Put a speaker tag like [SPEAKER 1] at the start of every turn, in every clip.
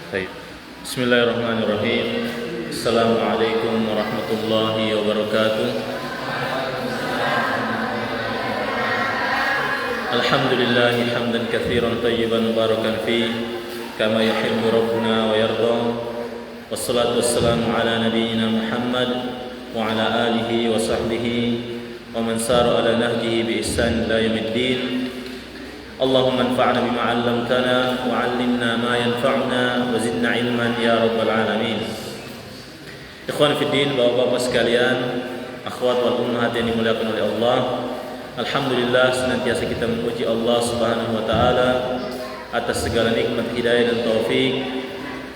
[SPEAKER 1] Baik. Bismillahirrahmanirrahim. Assalamualaikum warahmatullahi wabarakatuh. Alhamdulillahi hamdan katsiran tayyiban mubarakan fi kama yuhibbu rabbuna wa yarda. Wassalatu wassalamu ala nabiyyina Muhammad wa ala alihi wa sahbihi wa man sara ala nahjihi bi ihsan ila yaumiddin. Allahumma anfa'na bima 'allamtana wa 'allimna ma yanfa'una wa zidna 'ilman ya rabbal alamin. Ikhwan fillah, bapak-bapak sekalian, akhwat wal ummahat yang dimuliakan oleh Allah. Alhamdulillah, senantiasa kita memuji Allah Subhanahu wa taala atas segala nikmat hidayah dan taufik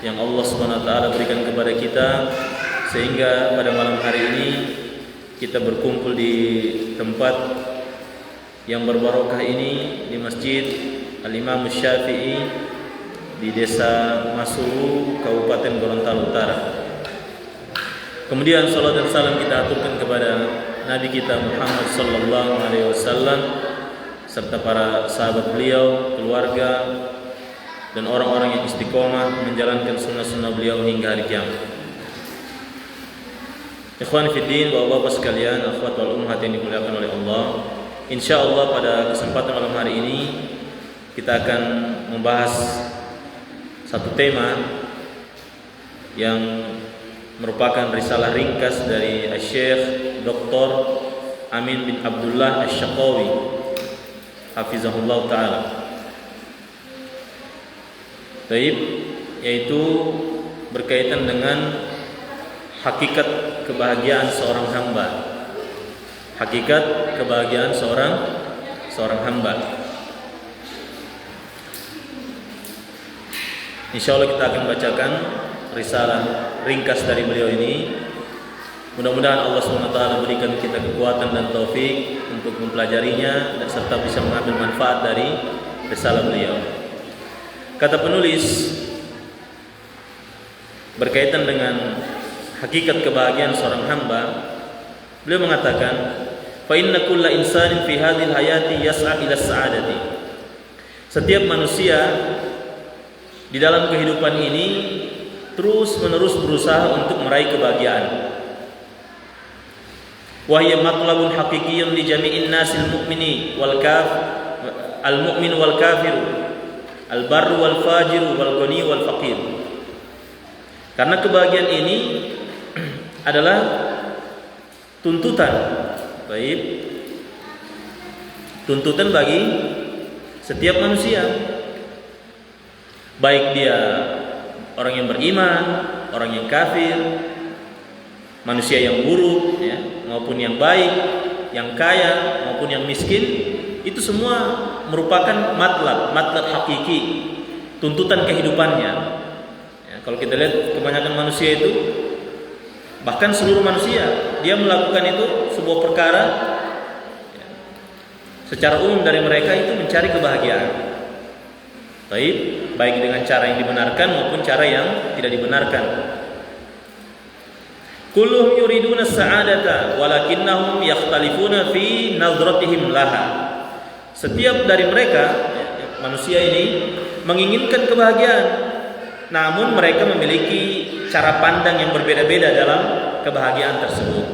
[SPEAKER 1] yang Allah Subhanahu wa taala berikan kepada kita, sehingga pada malam hari ini kita berkumpul di tempat yang berbarokah ini, di Masjid Al-Imam Syafi'i di Desa Masulu, Kabupaten Gorontalo Utara. Kemudian salat dan salam kita aturkan kepada Nabi kita Muhammad sallallahu alaihi wasallam serta para sahabat beliau, keluarga dan orang-orang yang istiqomah menjalankan sunnah-sunnah beliau hingga hari kiamat. Ikhwan fillah, bapak-bapak sekalian, akhwat wal ummahat yang dimuliakan oleh Allah. InsyaAllah pada kesempatan malam hari ini kita akan membahas satu tema yang merupakan risalah ringkas dari Syekh Dr. Amin bin Abdullah Asy-Syaqawi hafizahullah ta'ala, yaitu berkaitan dengan hakikat kebahagiaan seorang hamba. Hakikat kebahagiaan seorang hamba. Insyaallah kita akan bacakan risalah ringkas dari beliau ini. Mudah-mudahan Allah SWT berikan kita kekuatan dan taufik untuk mempelajarinya dan serta bisa mengambil manfaat dari risalah beliau. Kata penulis berkaitan dengan hakikat kebahagiaan seorang hamba, beliau mengatakan, fa inna kulla insanin fi hadhil hayati yas'a ila sa'adati. Setiap manusia di dalam kehidupan ini terus-menerus berusaha untuk meraih kebahagiaan. Wa hiya matlabun haqiqiyyun li jami'in nasil mu'mini wal al-mu'min wal kafir, al-barru wal fajir wal ghani wal faqir. Karena kebahagiaan ini adalah tuntutan, tuntutan bagi setiap manusia, baik dia orang yang beriman, orang yang kafir, manusia yang buruk, maupun yang baik, yang kaya maupun yang miskin. Itu semua merupakan matlab hakiki, tuntutan kehidupannya. Kalau kita lihat kebanyakan manusia itu, bahkan seluruh manusia, dia melakukan itu sebuah perkara secara umum dari mereka itu mencari kebahagiaan. Baik dengan cara yang dibenarkan maupun cara yang tidak dibenarkan. Kulluhum yuriduna sa'adata walakinnahum yakhtalifuna fi nazratihim laha. Setiap dari mereka, manusia ini menginginkan kebahagiaan, namun mereka memiliki cara pandang yang berbeda-beda dalam kebahagiaan tersebut.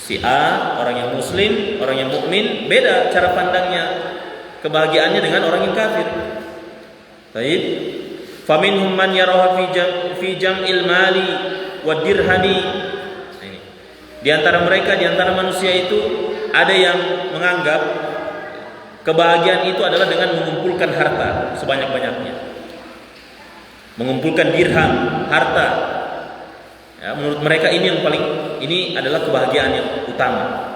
[SPEAKER 1] Si A, orang yang muslim, orang yang mukmin, beda cara pandangnya kebahagiaannya dengan orang yang kafir. Baik. Faminhum man yaraha fi jam'il mali wa dirhami. Ini. Di antara mereka, di antara manusia itu ada yang menganggap kebahagiaan itu adalah dengan mengumpulkan harta sebanyak-banyaknya. Mengumpulkan dirham, harta. Menurut mereka ini yang ini adalah kebahagiaan yang utama.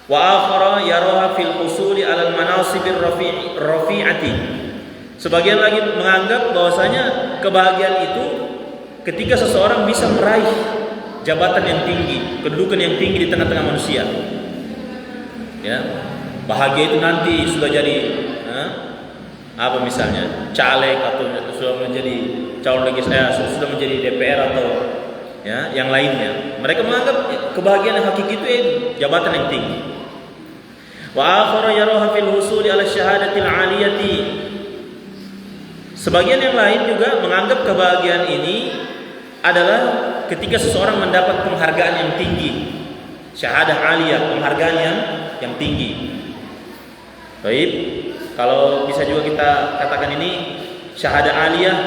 [SPEAKER 1] Wa akhara yaraha fil husuli 'alal manasibir rafi'ati. Sebagian lagi menganggap bahwasanya kebahagiaan itu ketika seseorang bisa meraih jabatan yang tinggi, kedudukan yang tinggi di tengah-tengah manusia. Bahagia itu nanti sudah jadi apa misalnya caleg atau sudah menjadi calon legislatif, sudah menjadi DPR atau yang lainnya. Mereka menganggap kebahagiaan yang hakiki itu jabatan yang tinggi. Wa akhara yaraha fil husuli ala syahadatil aliyati. Sebagian yang lain juga menganggap kebahagiaan ini adalah ketika seseorang mendapat penghargaan yang tinggi, syahadah aliyah, penghargaan yang tinggi. Baik, kalau bisa juga kita katakan ini syahadah aliyah,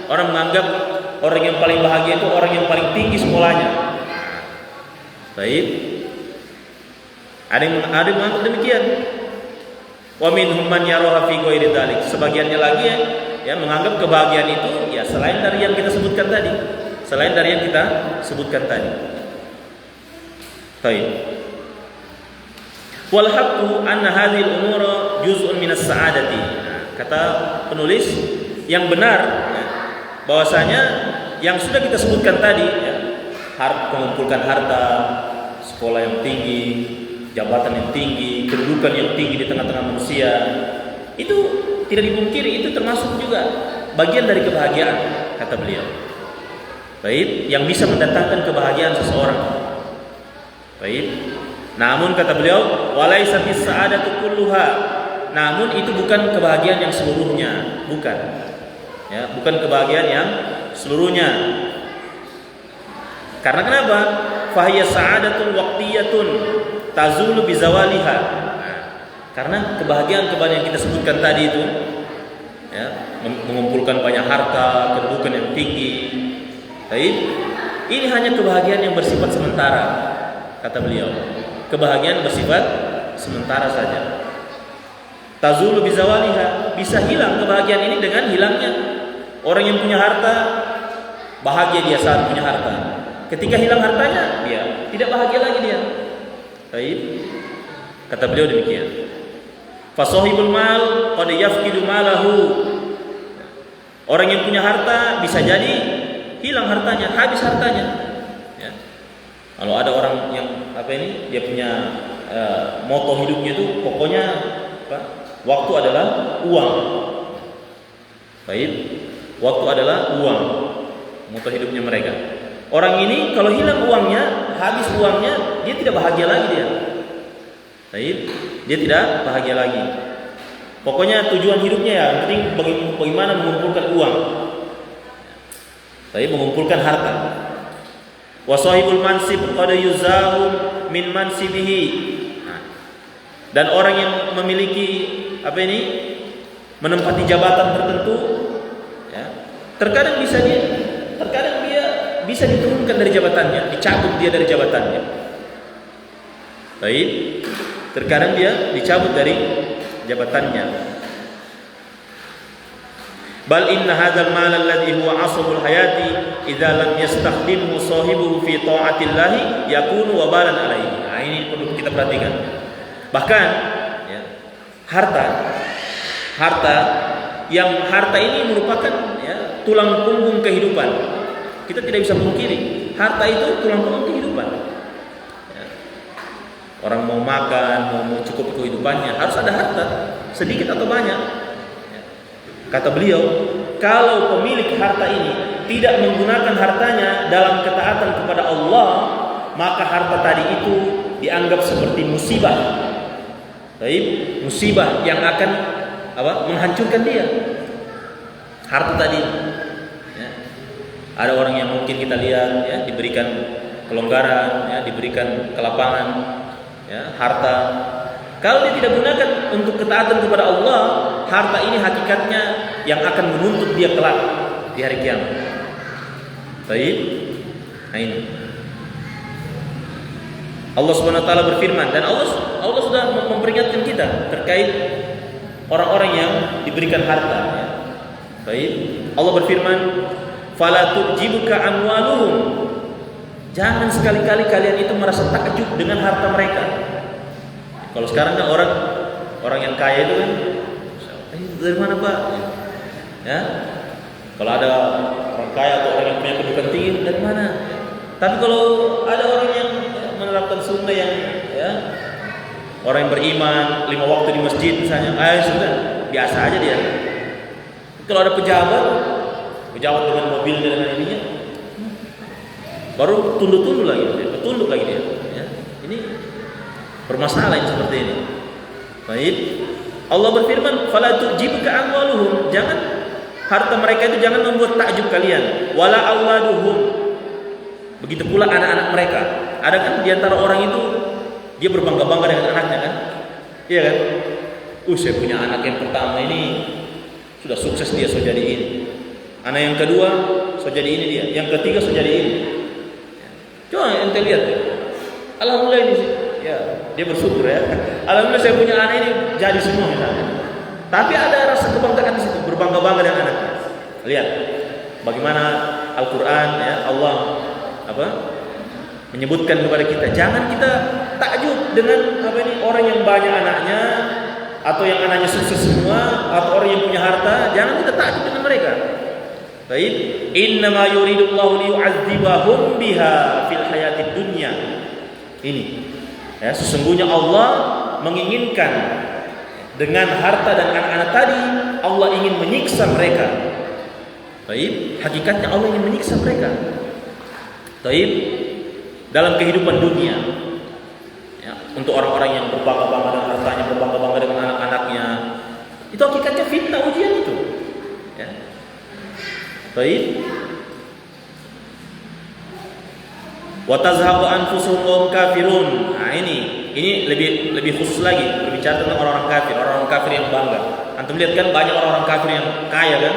[SPEAKER 1] orang menganggap orang yang paling bahagia itu orang yang paling tinggi sekolahnya. Baik, ada yang menganggap demikian. Wa minhum man yaraha fi ghairi dzalik. Sebagiannya lagi ya menganggap kebahagiaan itu ya selain dari yang kita sebutkan tadi. Baik. Wal haqqu anna hadhihi al-umura juz'un min as-sa'adati. Kata penulis, yang benar bahwasanya yang sudah kita sebutkan tadi ya, mengumpulkan harta, sekolah yang tinggi, jabatan yang tinggi, kedudukan yang tinggi di tengah-tengah manusia, itu tidak dipungkiri itu termasuk juga bagian dari kebahagiaan, kata beliau. Baik, yang bisa mendatangkan kebahagiaan seseorang. Baik. Namun kata beliau, walaisa bis sa'adatu kulluha. Namun itu bukan kebahagiaan yang seluruhnya, bukan. Ya, bukan kebahagiaan yang seluruhnya. Karena kenapa? Fahiya sa'adatun waqtiyatun tazulu bizawaliha. Nah, karena kebahagiaan-kebahagiaan yang kita sebutkan tadi itu ya, mengumpulkan banyak harta, kedudukan yang tinggi. Baik, ini hanya kebahagiaan yang bersifat sementara, kata beliau. Kebahagiaan bersifat sementara saja. Tazulu bizawaliha, bisa hilang kebahagiaan ini dengan hilangnya. Orang yang punya harta bahagia dia saat punya harta. Ketika hilang hartanya, dia tidak bahagia lagi dia. Baik. Kata beliau demikian. Fasahibul mal qad yafqidu malahu. Orang yang punya harta bisa jadi hilang hartanya, habis hartanya. Ya. Kalau ada orang yang dia punya moto hidupnya itu pokoknya waktu adalah uang. Baik, waktu adalah uang. Moto hidupnya mereka. Orang ini kalau hilang uangnya, habis uangnya, dia tidak bahagia lagi dia. Baik, dia tidak bahagia lagi. Pokoknya tujuan hidupnya ya, penting bagaimana mengumpulkan uang. Baik, mengumpulkan harta. Wasahibul mansib qad yuzahu min mansibihi. Dan orang yang memiliki menempati jabatan tertentu ya, terkadang dia bisa diturunkan dari jabatannya, dicabut dia dari jabatannya. Baik, terkadang dia dicabut dari jabatannya. Bal inna hadzal mal alladhi huwa asbul hayati idza lam yastakhdimhu sahibuhu fi ta'atillah yakunu wabalan alaihi. Nah, ini perlu kita perhatikan. Bahkan ya, harta ini merupakan ya, tulang punggung kehidupan. Kita tidak bisa pungkiri, harta itu tulang punggung kehidupan. Ya. Orang mau makan, mau cukup kehidupannya harus ada harta, sedikit atau banyak. Kata beliau, kalau pemilik harta ini tidak menggunakan hartanya dalam ketaatan kepada Allah, maka harta tadi itu dianggap seperti musibah. Baik, musibah yang akan menghancurkan dia. Harta tadi. Ya. Ada orang yang mungkin kita lihat ya, diberikan kelonggaran, ya, diberikan kelapangan, ya, harta. Kalau dia tidak gunakan untuk ketaatan kepada Allah, harta ini hakikatnya yang akan menuntut dia kelak di hari kiamat. Baik. Nah ini. Allah Subhanahu wa taala berfirman, dan Allah sudah memperingatkan kita terkait orang-orang yang diberikan harta ya. Baik. Allah berfirman, "Fala tujibuka amwaluhum." Jangan sekali-kali kalian itu merasa takjub dengan harta mereka. Kalau sekarang kan orang yang kaya itu kan dari mana Pak? Ya. Kalau ada orang kaya atau orang yang punya kedudukan tinggi dari mana? Tapi kalau ada orang yang menerapkan sunnah yang ya, orang yang beriman 5 waktu di masjid misalnya, sudah biasa aja dia. Kalau ada pejabat dengan mobilnya dengan ininya, baru tunduk lagi dia. Ya. Ini bermasalah yang seperti ini. Baik. Allah berfirman, "Fala tujibuka amwaluhum." Jangan harta mereka itu jangan membuat takjub kalian. Wala auladuhum. Begitu pula anak-anak mereka. Ada kan di antara orang itu dia berbangga-bangga dengan anaknya kan? Iya kan? Saya punya anak yang pertama ini sudah sukses, dia so jadi ini. Anak yang kedua so jadi ini dia. Yang ketiga so jadi ini. Coba ente lihat ya. Alhamdulillah ini sih. Ya, dia bersyukur ya. Alhamdulillah saya punya anak ini jadi semua misalnya. Tapi ada rasa kebanggaan di situ, berbangga-bangga dengan anaknya. Lihat bagaimana Al-Qur'an ya, Allah menyebutkan kepada kita, jangan kita takjub dengan orang yang banyak anaknya atau yang anaknya sukses semua atau orang yang punya harta, jangan kita takjub dengan mereka. Baik, innama yuridullahu liyu'adzibahum biha fil hayatid dunya. Ini ya, sesungguhnya Allah menginginkan dengan harta dan anak-anak tadi, Allah ingin menyiksa mereka. Baik, hakikatnya Allah ingin menyiksa mereka. Baik, dalam kehidupan dunia. Ya, untuk orang-orang yang berbangga-bangga dengan hartanya, berbangga-bangga dengan anak-anaknya, itu hakikatnya fitnah, ujian itu. Ya. Baik. Wa tazhabu anfusuhum wa hum kafirun. Nah, ini lebih khusus lagi berbicara tentang orang-orang kafir yang bangga. Antum lihat kan banyak orang-orang kafir yang kaya kan,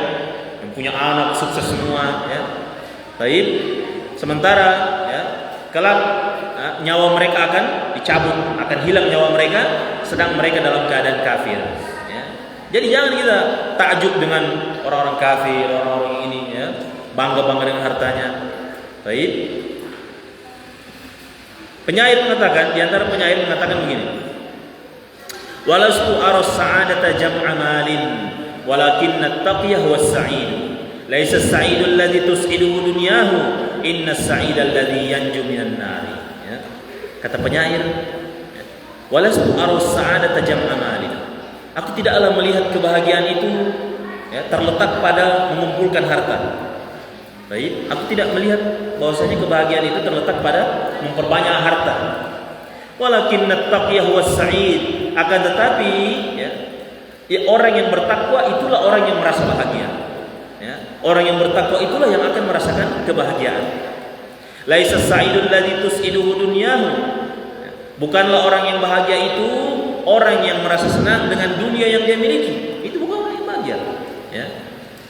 [SPEAKER 1] yang punya anak sukses semua ya. Baik. Sementara ya, kelak nyawa mereka akan dicabut, akan hilang nyawa mereka sedang mereka dalam keadaan kafir ya. Jadi jangan kita takjub dengan orang-orang kafir, orang-orang ini ya, bangga-bangga dengan hartanya. Baik. Penyair mengatakan, di antara penyair mengatakan begini. Walastu aras sa'adata jam'a malin, walakinna at-taqiyah was-sa'id. Laisa as-sa'idul ladzi tus'iduhu dunyahu, inna as-sa'idal ladzi yanju minan nar. Ya. Kata penyair, walastu aras sa'adata jam'a malin. Aku tidaklah melihat kebahagiaan itu ya, terletak pada mengumpulkan harta. Baik, aku tidak melihat bahwasanya kebahagiaan itu terletak pada memperbanyak harta. Walakinna at-taqiyah was-sa'id, akan tetapi ya, orang yang bertakwa itulah orang yang merasa bahagia. Ya, orang yang bertakwa itulah yang akan merasakan kebahagiaan. Laisa as-sa'idul ladzi tus'iduhu dunyahu. Bukanlah orang yang bahagia itu orang yang merasa senang dengan dunia yang dia miliki. Itu bukan orang yang bahagia. Ya.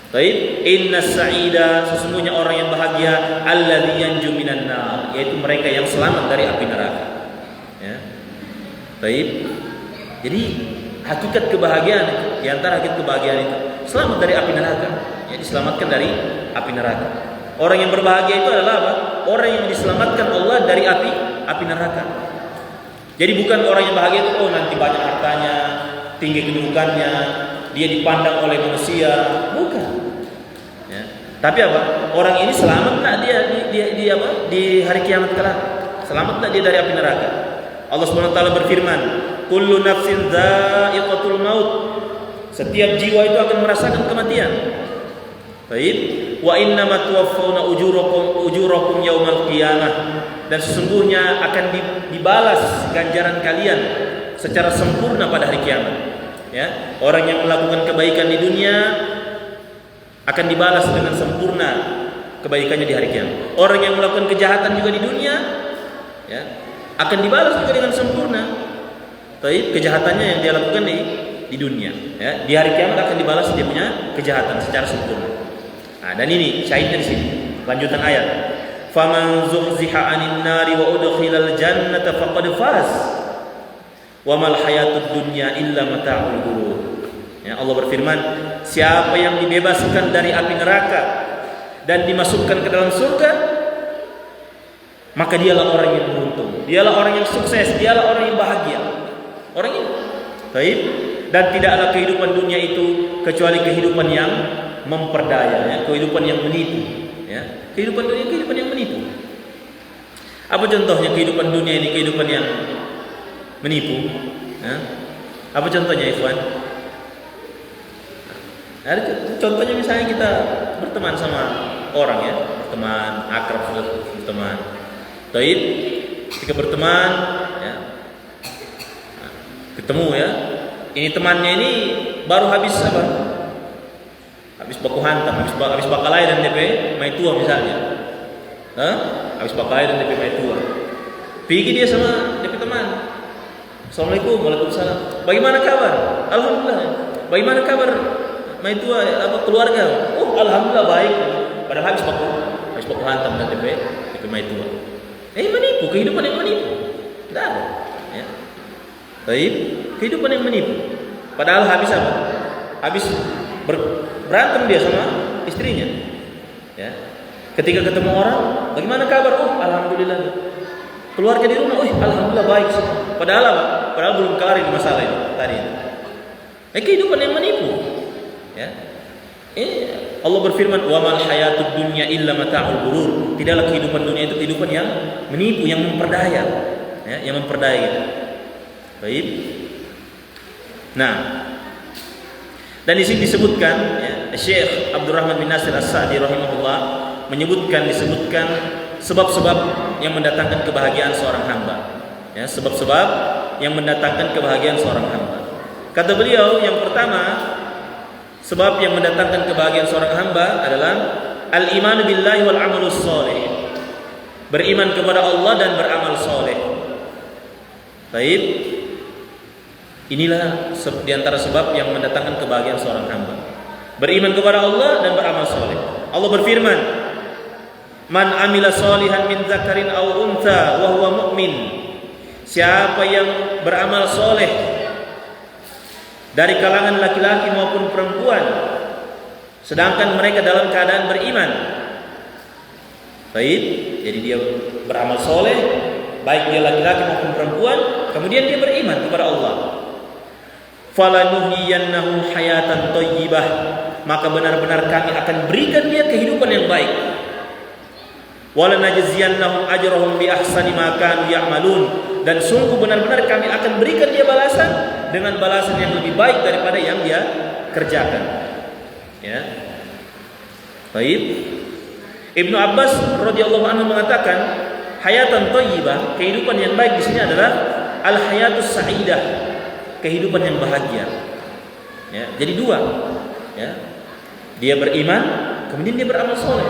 [SPEAKER 1] Baik, inna sa'ida, sesungguhnya orang yang bahagia alladzi yanju minan nar, yaitu mereka yang selamat dari api neraka. Ya. Baik. Jadi hakikat kebahagiaan, di antara hakikat kebahagiaan itu selamat dari api neraka, ya, diselamatkan dari api neraka. Orang yang berbahagia itu adalah apa? Orang yang diselamatkan Allah dari api neraka. Jadi bukan orang yang bahagia itu nanti banyak hartanya, tinggi kedudukannya, dia dipandang oleh manusia, bukan. Ya. Tapi apa? Orang ini selamat tak dia di hari kiamat kelak? Selamat tak dia dari api neraka? Allah Subhanahu wa taala berfirman, "Kullu nafsin dha'iqatul maut." Setiap jiwa itu akan merasakan kematian. Baik, wa innama tuwaffawna ujurakum yaumal qiyamah. Dan sesungguhnya akan dibalas ganjaran kalian secara sempurna pada hari kiamat. Ya, orang yang melakukan kebaikan di dunia akan dibalas dengan sempurna kebaikannya di hari kiamat. Orang yang melakukan kejahatan juga di dunia, ya, akan dibalas juga dengan sempurna. Tapi kejahatannya yang dia lakukan di dunia, ya, di hari kiamat akan dibalas dia punya kejahatan secara sempurna. Nah, dan ini syahidnya di sini. Lanjutan ayat. Faman zuhziha 'anil nari wa udkhilal jannata faqad faz. Wa mal hayatud dunya illa mata'ul ghurur. Ya, Allah berfirman, siapa yang dibebaskan dari api neraka dan dimasukkan ke dalam surga, maka dialah orang yang beruntung, dialah orang yang sukses, dialah orang yang bahagia. Orang ini. Baik. Dan tidaklah kehidupan dunia itu kecuali kehidupan yang memperdaya, ya, kehidupan yang menipu. Ya, kehidupan dunia kehidupan yang menipu. Apa contohnya kehidupan dunia ini, kehidupan yang menipu? Ya. Apa contohnya, ikhwan? Ada contohnya misalnya kita berteman sama orang, ya, berteman akrab, berteman. Baik, ketika berteman, ya, ketemu, ya, ini temannya ini baru habis apa? habis baku hantam, habis bakalai dan DP mai tua misalnya. Habis bakalai dan DP mai tua. Pergi dia sama DP teman. Assalamualaikum, waalaikumsalam. Bagaimana kabar? Alhamdulillah. Bagaimana kabar mai tua keluarga? Oh, alhamdulillah baik. Padahal habis baku hantam dan DP mai tua. Menipu, kehidupan yang menipu. Tidak ada. Ya. Baik, kehidupan yang menipu. Padahal habis apa? Habis berantem dia sama istrinya. Ya. Ketika ketemu orang, bagaimana kabar? Oh, alhamdulillah. Keluarga di rumah, oh, alhamdulillah baik semua. Padahal apa? Padahal belum kelar ini masalah itu tadi. Kehidupan yang menipu. Ya. Allah berfirman, "Wa mal hayatud dunya illa mata'ul ghurur." Tidaklah kehidupan dunia itu kehidupan yang menipu, yang memperdaya. Ya, yang memperdaya gitu. Baik. Nah, dan di sini disebutkan, ya, Syekh Abdurrahman bin Nasir As-Sa'di rahimahullah disebutkan sebab-sebab yang mendatangkan kebahagiaan seorang hamba. Ya, sebab-sebab yang mendatangkan kebahagiaan seorang hamba. Kata beliau, yang pertama, sebab yang mendatangkan kebahagiaan seorang hamba adalah al-iman billahi wal amalus shalih. Beriman kepada Allah dan beramal soleh. Baik. Inilah di antara sebab yang mendatangkan kebahagiaan seorang hamba. Beriman kepada Allah dan beramal soleh. Allah berfirman, "Man amila solihan min dzakarin aw untha wa huwa mu'min." Siapa yang beramal soleh dari kalangan laki-laki maupun perempuan, sedangkan mereka dalam keadaan beriman. Baik, jadi dia beramal soleh, baik dia laki-laki maupun perempuan, kemudian dia beriman kepada Allah. Falanuhyiyannahu hayatan thayyibah, maka benar-benar kami akan berikan dia kehidupan yang baik. Walanajziyannahum ajrahum bi ahsani ma kanu ya'malun, dan sungguh benar-benar kami akan berikan dia balasan dengan balasan yang lebih baik daripada yang dia kerjakan. Ya. Baik. Ibnu Abbas radhiyallahu anhu mengatakan, hayatan thayyibah, kehidupan yang baik di sini adalah al-hayatus sa'idah, kehidupan yang bahagia. Ya, jadi dua. Ya. Dia beriman, kemudian dia beramal soleh.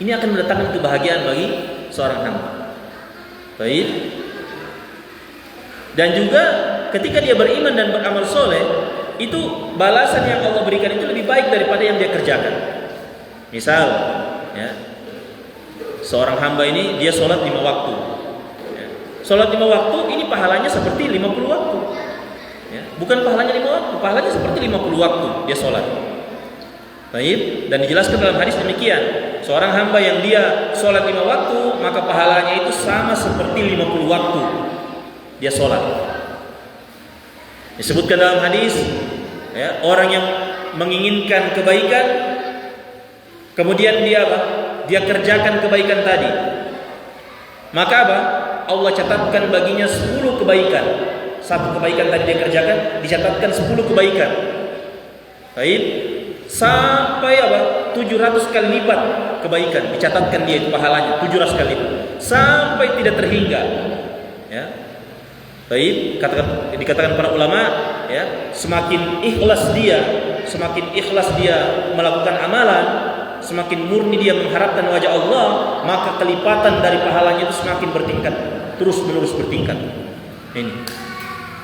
[SPEAKER 1] Ini akan mendatangkan kebahagiaan bagi seorang hamba. Baik. Dan juga ketika dia beriman dan beramal soleh, itu balasan yang Allah berikan itu lebih baik daripada yang dia kerjakan. Misal, ya, seorang hamba ini dia sholat 5 waktu. Ya. Sholat 5 waktu ini pahalanya seperti 50 waktu. Ya. Bukan pahalanya 5 waktu, pahalanya seperti 50 waktu dia sholat. Baik, dan dijelaskan dalam hadis demikian. Seorang hamba yang dia sholat 5 waktu, maka pahalanya itu sama seperti 50 waktu dia sholat. Disebutkan dalam hadis, ya, orang yang menginginkan kebaikan, kemudian dia apa? Dia kerjakan kebaikan tadi. Maka apa? Allah catatkan baginya 10 kebaikan. Satu kebaikan tadi dia kerjakan, dicatatkan 10 kebaikan. Baik. Sampai apa? 700 kali lipat kebaikan dicatatkan dia itu pahalanya 700 kali lipat. Sampai tidak terhingga. Ya. Baik, dikatakan para ulama, ya, semakin ikhlas dia melakukan amalan, semakin murni dia mengharapkan wajah Allah, maka kelipatan dari pahalanya itu semakin bertingkat, terus-menerus bertingkat. Ini.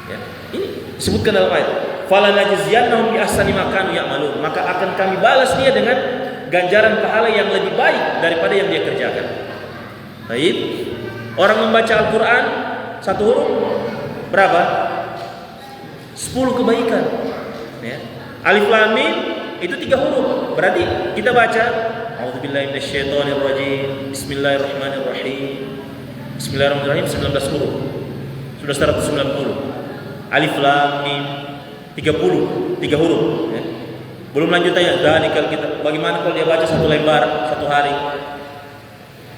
[SPEAKER 1] Ya. Ini disebutkan dalam ayat. Falanajziyannahum bi ahsani ma kanu ya'malun, maka akan kami balas dia dengan ganjaran pahala yang lebih baik daripada yang dia kerjakan. Baik. Orang membaca Al-Qur'an satu huruf berapa? 10 kebaikan. Ya. Alif Lam Mim itu 3 huruf. Berarti kita baca A'udzubillahi minasyaitonirrajim, Bismillahirrahmanirrahim. Bismillahirrahmanirrahim 19 huruf. Sudah 190. Alif Lam Mim 30, 3 huruf, ya. Belum lanjutannya dzalikal kitab. Bagaimana kalau dia baca 1 lembar 1 hari?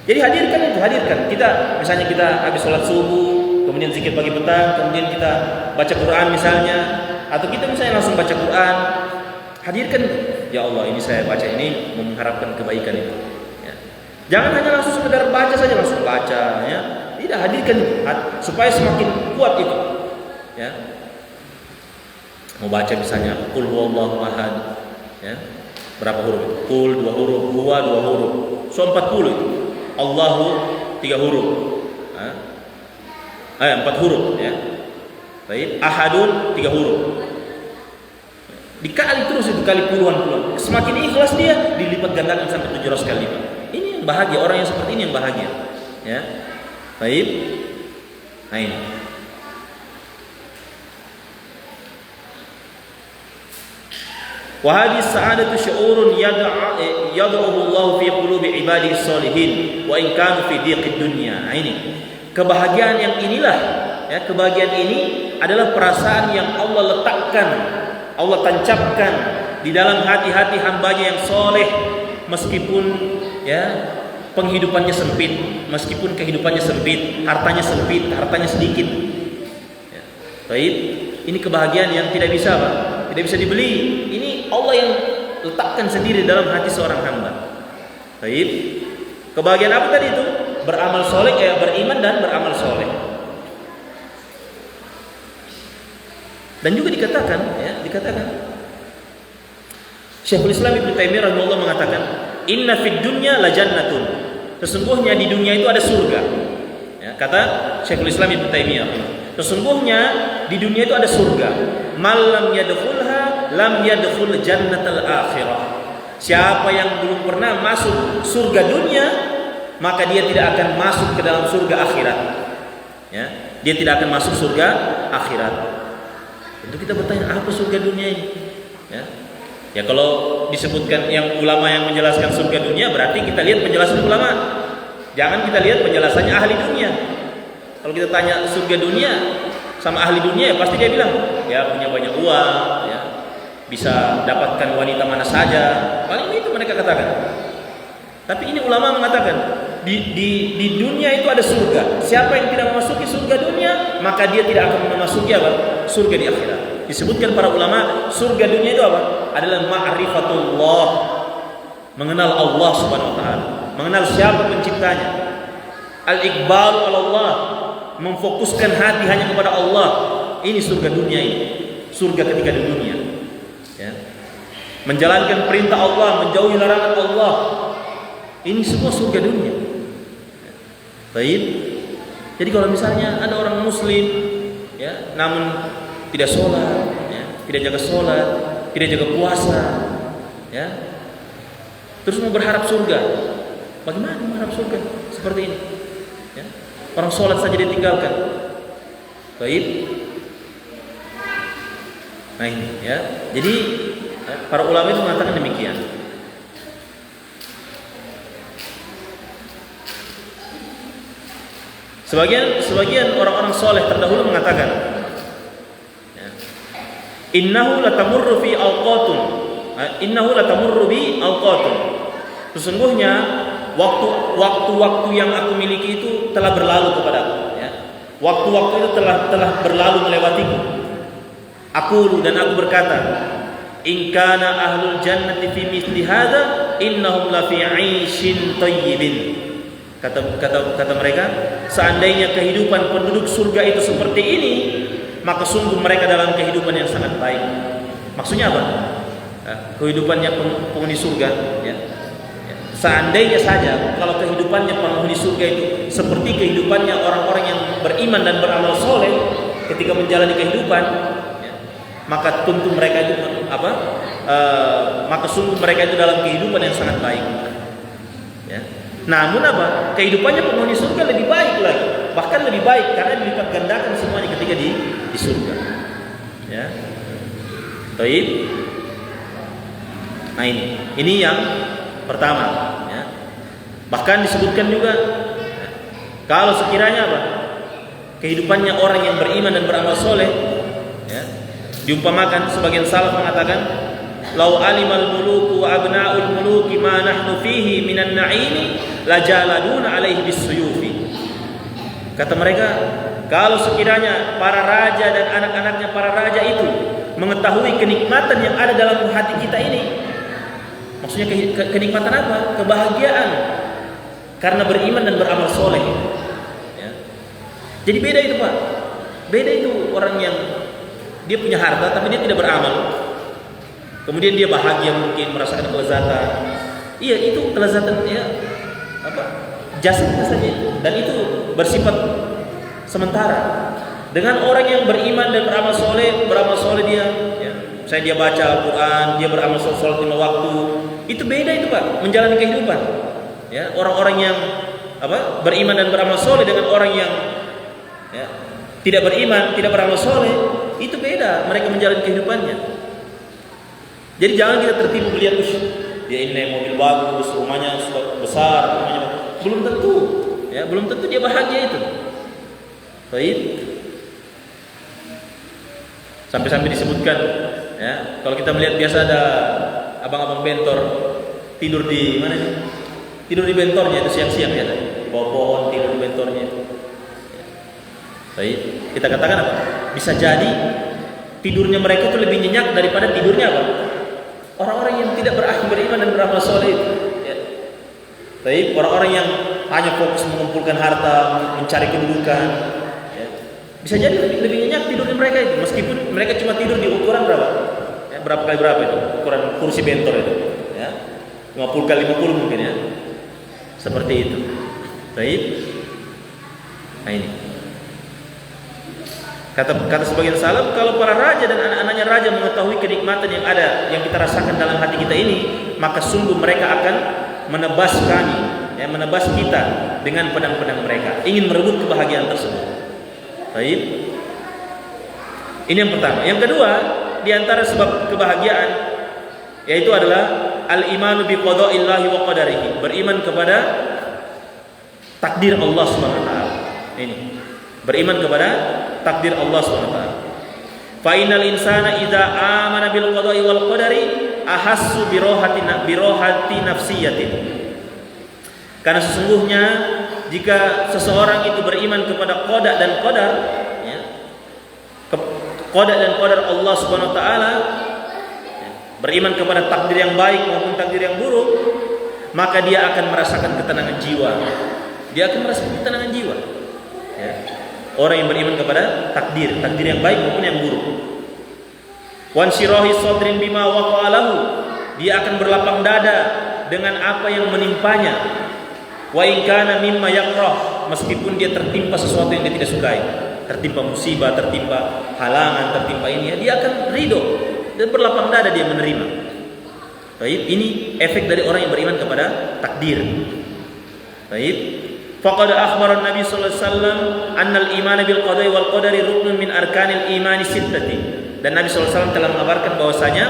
[SPEAKER 1] Jadi hadirkan. Kita misalnya kita habis sholat subuh, kemudian zikir pagi petang, kemudian kita baca Quran misalnya, atau kita misalnya langsung baca Quran. Hadirkan, ya Allah, ini saya baca ini mengharapkan kebaikan itu. Ya. Jangan hanya langsung sekedar baca saja, langsung baca, ya. Tidak, hadirkan supaya semakin kuat itu. Ya. Mau baca misalnya Qul huwallahu ahad, Ya. Berapa huruf? Kul 2 huruf, huwa 2 huruf. So 40 itu. Allahu 3 huruf. 4 huruf ya. Baik, ahadun 3 huruf. Dikali terus itu kali puluhan. Semakin ikhlas dia, dilipat gandakan sampai 700 kali lipat. Ini yang bahagia, orang yang seperti ini yang bahagia. Ya. Baik. Nah ini. Wa hadhihi sa'adatu syu'urun yad'uhu Allah fi qulubi ibadihi sholihin wa in kanu fi dhiqid dunya. Nah ini. Kebahagiaan yang inilah, ya, kebahagiaan ini adalah perasaan yang Allah letakkan, Allah tancapkan di dalam hati-hati hambanya yang soleh, meskipun ya penghidupannya sempit, meskipun kehidupannya sempit, hartanya sedikit. Ya. Baik, ini kebahagiaan yang tidak bisa apa? Tidak bisa dibeli. Ini Allah yang letakkan sendiri dalam hati seorang hamba. Baik, kebahagiaan apa tadi itu? Beramal soleh, beriman dan beramal soleh. Dan juga dikatakan Syekhul Islam Ibnu Taimiyah rahimahullah mengatakan, inna fid dunya la jannatun. Sesungguhnya di dunia itu ada surga. Ya, kata Syekhul Islam Ibnu Taimiyah, sesungguhnya di dunia itu ada surga. Man lam yadkhulha lam yadkhul jannatal akhirah. Siapa yang belum pernah masuk surga dunia, maka dia tidak akan masuk ke dalam surga akhirat. Ya, dia tidak akan masuk surga akhirat. Tentu kita bertanya, apa surga dunia ini? Ya kalau disebutkan yang ulama yang menjelaskan surga dunia, berarti kita lihat penjelasan ulama. Jangan kita lihat penjelasannya ahli dunia. Kalau kita tanya surga dunia sama ahli dunia, ya pasti dia bilang, ya punya banyak uang, ya bisa dapatkan wanita mana saja. Paling itu mereka katakan. Tapi ini ulama mengatakan, di dunia itu ada surga. Siapa yang tidak memasuki surga dunia, maka dia tidak akan memasuki apa? Surga di akhirat. Disebutkan para ulama, surga dunia itu apa? Adalah ma'rifatullah, mengenal Allah Subhanahu wa taala, mengenal siapa penciptanya. Al-iqbalu 'ala Allah, memfokuskan hati hanya kepada Allah. Ini surga dunia ini. Surga ketika di dunia. Ya. Menjalankan perintah Allah, menjauhi larangan Allah. Ini semua surga dunia. Baik. Jadi kalau misalnya ada orang muslim, ya, namun tidak sholat, ya, tidak jaga sholat, tidak jaga puasa, ya, terus mau berharap surga, bagaimana berharap surga seperti ini? Ya. Orang sholat saja ditinggalkan. Baik. Nah ini, ya. Jadi para ulama itu mengatakan demikian. Sebagian orang-orang soleh terdahulu mengatakan, innahu latamurru fi awqatun, innahu latamurru bi awqatun. Sesungguhnya waktu-waktu yang aku miliki itu telah berlalu kepadaku. Ya. Waktu-waktu itu telah berlalu melewatiku. Aku berkata, in kana ahlul jannati fi mithli hadza innahum la fi 'aishin thayyibin. Kata mereka, seandainya kehidupan penduduk surga itu seperti ini, maka sungguh mereka dalam kehidupan yang sangat baik. Maksudnya apa? Kehidupannya penghuni surga, ya. Seandainya saja kalau kehidupannya penghuni surga itu seperti kehidupannya orang-orang yang beriman dan beramal soleh ketika menjalani kehidupan, ya, maka tentu mereka itu maka sungguh mereka itu dalam kehidupan yang sangat baik. Ya. Namun apa? Kehidupannya penghuni surga lebih baik lagi, bahkan lebih baik karena dilipat gandakan semuanya ketika di surga. Ya. Baik. Nah ini yang pertama. Ya. Bahkan disebutkan juga, ya, kalau sekiranya apa? Kehidupannya orang yang beriman dan beramal soleh, ya, diumpamakan sebagian salaf mengatakan, lau alimal muluku wa abna'ul muluki ma nahnu fihi minan na'imi lajaladuna alaihi bisuyufi. Kata mereka, kalau sekiranya para raja dan anak-anaknya para raja itu mengetahui kenikmatan yang ada dalam hati kita ini, maksudnya kenikmatan apa? Kebahagiaan karena beriman dan beramal soleh. Ya. Jadi beda itu Pak. Beda itu orang yang dia punya harta tapi dia tidak beramal. Kemudian dia bahagia, mungkin merasakan kelezatan. Iya, itu kelezatan ya jasadnya saja, dan itu bersifat sementara. Dengan orang yang beriman dan beramal soleh dia, ya, dia baca Al-Quran, dia beramal sholat 5 waktu, itu beda itu Pak, menjalani kehidupan. Ya, orang-orang yang beriman dan beramal soleh dengan orang yang ya, tidak beriman, tidak beramal soleh, itu beda mereka menjalani kehidupannya. Jadi jangan kita tertipu melihat dia ini naik mobil bagus, rumahnya besar, belum tentu, ya belum tentu dia bahagia itu. Baik. Sampai-sampai disebutkan, ya kalau kita melihat biasa ada abang-abang bentor tidur di mana nih? Tidur di bentornya itu siang-siang ya, di bawah pohon tidur di bentornya itu. Baik, kita katakan apa? Bisa jadi tidurnya mereka itu lebih nyenyak daripada tidurnya apa? Orang-orang yang tidak beriman dan beramal soleh itu. Ya. Baik, orang-orang yang hanya fokus mengumpulkan harta, mencari kedudukan, ya. Bisa jadi lebih nyenyak tidurnya mereka itu, meskipun mereka cuma tidur di ukuran berapa? Ya, berapa kali berapa itu? Ukuran kursi bentor itu, ya. 50 kali 50 mungkin ya. Seperti itu. Baik. Nah ini. Kata sebagian salaf, kalau para raja dan anak-anaknya raja mengetahui kenikmatan yang ada, yang kita rasakan dalam hati kita ini, maka sungguh mereka akan menebas kami, ya, menebas kita dengan pedang-pedang mereka, ingin merebut kebahagiaan tersebut. Baik. Ini yang pertama. Yang kedua, di antara sebab kebahagiaan yaitu adalah al-imanu bi qada'illahi wa qadarihi, beriman kepada takdir Allah Subhanahu wa taala. Ini. Beriman kepada takdir Allah SWT. Fa innal insana idza amana bil qada'i wal qadari ahassu bi rohati nafsiyatin. Karena sesungguhnya jika seseorang itu beriman kepada qada dan qadar, ya, qada dan qadar Allah Subhanahu wa taala, ya, beriman kepada takdir yang baik maupun takdir yang buruk, maka dia akan merasakan ketenangan jiwa. Dia akan merasakan ketenangan jiwa. Ya. Orang yang beriman kepada takdir yang baik maupun yang buruk. Wan syirahi sadrin bima waqa'alahu, dia akan berlapang dada dengan apa yang menimpanya. Wa in kana mimma yakrah, meskipun dia tertimpa sesuatu yang dia tidak sukai, tertimpa musibah, tertimpa halangan, tertimpa ini, ya, dia akan ridho dan berlapang dada dia menerima. Baik, ini efek dari orang yang beriman kepada takdir. Baik. Faqad akhbara Nabi sallallahu alaihi wasallam annal iman bil qada'i wal qadari ruknun min arkanil imani sittati. Dan Nabi sallallahu alaihi wasallam telah mengabarkan bahwasanya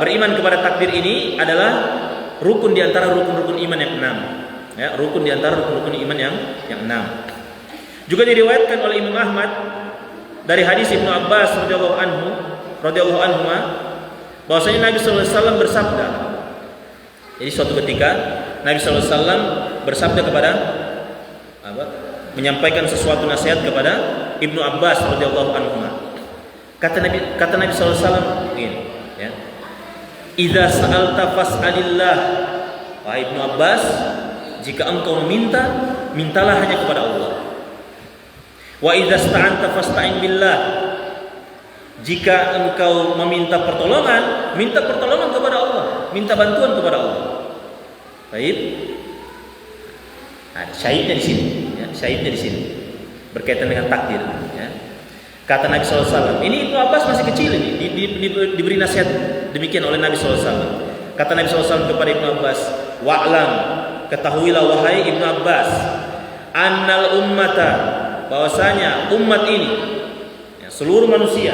[SPEAKER 1] beriman kepada takdir ini adalah rukun di antara rukun-rukun iman yang 6. Ya, rukun di antara rukun-rukun iman yang 6. Juga diriwayatkan oleh Imam Ahmad dari hadis Ibnu Abbas radhiyallahu anhu bahwasanya Nabi sallallahu alaihi wasallam bersabda. Jadi suatu ketika Nabi sallallahu alaihi wasallam bersabda kepada menyampaikan sesuatu nasihat kepada Ibnu Abbas radhiyallahu anhu. Kata Nabi sallallahu alaihi wasallam begini, ya. Idza sa'alta fas'alillah. Wahai Ibnu Abbas, jika engkau meminta, mintalah hanya kepada Allah. Wa idza sta'anta fasta'in billah. Jika engkau meminta pertolongan, minta pertolongan kepada Allah, minta bantuan kepada Allah. Baik. Nah, syahidnya di sini, ya, syahidnya di sini berkaitan dengan takdir. Ya. Kata Nabi SAW, ini Ibnu Abbas masih kecil ini, diberi nasihat demikian oleh Nabi SAW. Kata Nabi SAW kepada Ibnu Abbas, wa'lam, ketahuilah wahai Ibnu Abbas, annal ummata, bahwasanya umat ini, ya, seluruh manusia,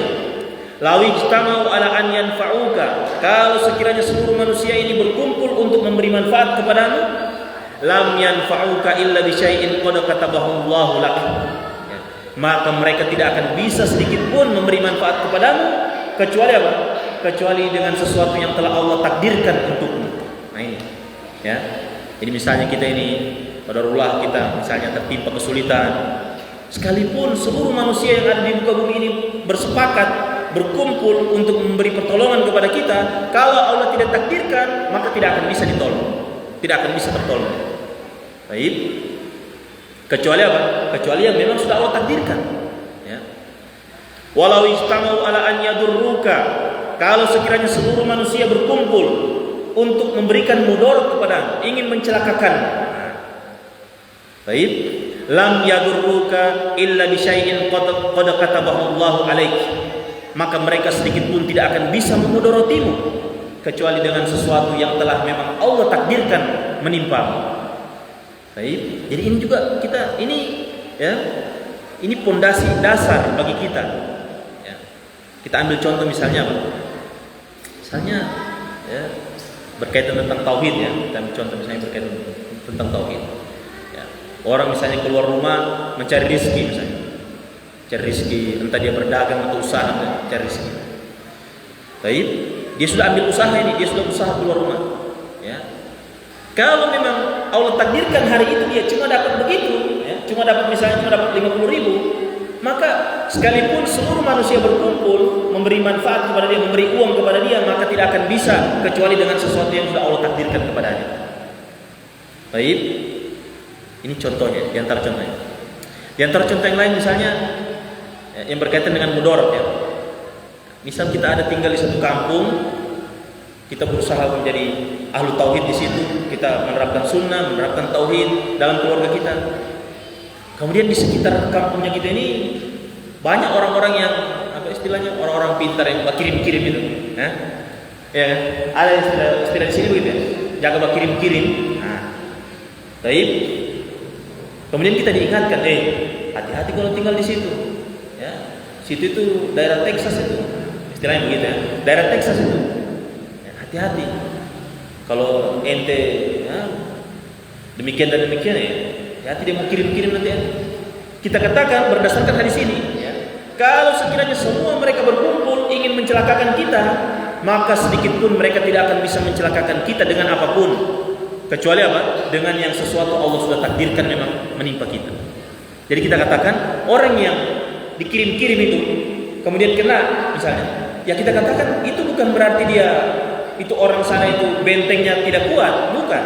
[SPEAKER 1] lawi ijtama'u ala an yanfa'uka, kalau sekiranya seluruh manusia ini berkumpul untuk memberi manfaat kepadamu, lam yanfa'uka illa bi syai'in qad katabahu Allahu lak. Ya. Maka mereka tidak akan bisa sedikit pun memberi manfaat kepadamu kecuali apa? Kecuali dengan sesuatu yang telah Allah takdirkan untukmu. Nah ini. Ya. Jadi misalnya kita ini qadarullah kita misalnya tertimpa kesulitan, sekalipun seluruh manusia yang ada di muka bumi ini bersepakat berkumpul untuk memberi pertolongan kepada kita, kalau Allah tidak takdirkan, maka tidak akan bisa ditolong. Tidak akan bisa tertolong. Baik. Kecuali apa? Kecuali yang memang sudah Allah takdirkan. Ya. Walau istamau ala an yadurruka, kalau sekiranya seluruh manusia berkumpul untuk memberikan mudarat kepada, ingin mencelakakan, baik, lam yadurruka illa bi syai'in qad katabahu Allahu 'alaik, maka mereka sedikit pun tidak akan bisa memudaratimu kecuali dengan sesuatu yang telah memang Allah takdirkan menimpamu. Baik, jadi ini juga kita ini ya, ini pondasi dasar bagi kita. Ya. Kita ambil contoh misalnya apa? Misalnya ya, berkaitan tentang tauhid ya. Kita ambil contoh misalnya berkaitan tentang tauhid. Ya. Orang misalnya keluar rumah mencari rezeki misalnya. Cari rezeki, entah dia berdagang atau usaha, cari rezeki. Baik, dia sudah ambil usaha ini, dia sudah usaha keluar rumah. Ya. Kalau memang Allah takdirkan hari itu dia cuma dapat begitu, ya, cuma dapat 50.000, maka sekalipun seluruh manusia berkumpul memberi manfaat kepada dia, memberi uang kepada dia, maka tidak akan bisa kecuali dengan sesuatu yang sudah Allah takdirkan kepadanya. Baik, ini contohnya, di antara contohnya. Di antara contoh yang lain misalnya ya, yang berkaitan dengan mudarat ya. Misal kita ada tinggal di satu kampung, kita berusaha menjadi ahlu tauhid di situ, kita menerapkan sunnah, menerapkan tauhid dalam keluarga kita. Kemudian di sekitar kampungnya kita ini banyak orang-orang yang apa istilahnya, orang-orang pintar yang kirim-kirim itu, ya kan? Ada istilah di sini begitu ya, jaga kirim-kirim. Nah, baik. Kemudian kita diingatkan, hati-hati kalau tinggal di situ. Ya, situ itu daerah Texas itu, istilahnya begitu ya, daerah Texas itu. Hati-hati kalau ente ya, demikian dan demikian ya, hati dia mau kirim-kirim nanti ya. Kita katakan berdasarkan hadis ini ya, kalau sekiranya semua mereka berkumpul ingin mencelakakan kita, maka sedikit pun mereka tidak akan bisa mencelakakan kita dengan apapun, kecuali apa? Dengan yang sesuatu Allah sudah takdirkan memang menimpa kita. Jadi kita katakan orang yang dikirim-kirim itu kemudian kena misalnya, ya kita katakan itu bukan berarti dia itu orang sana itu bentengnya tidak kuat, bukan.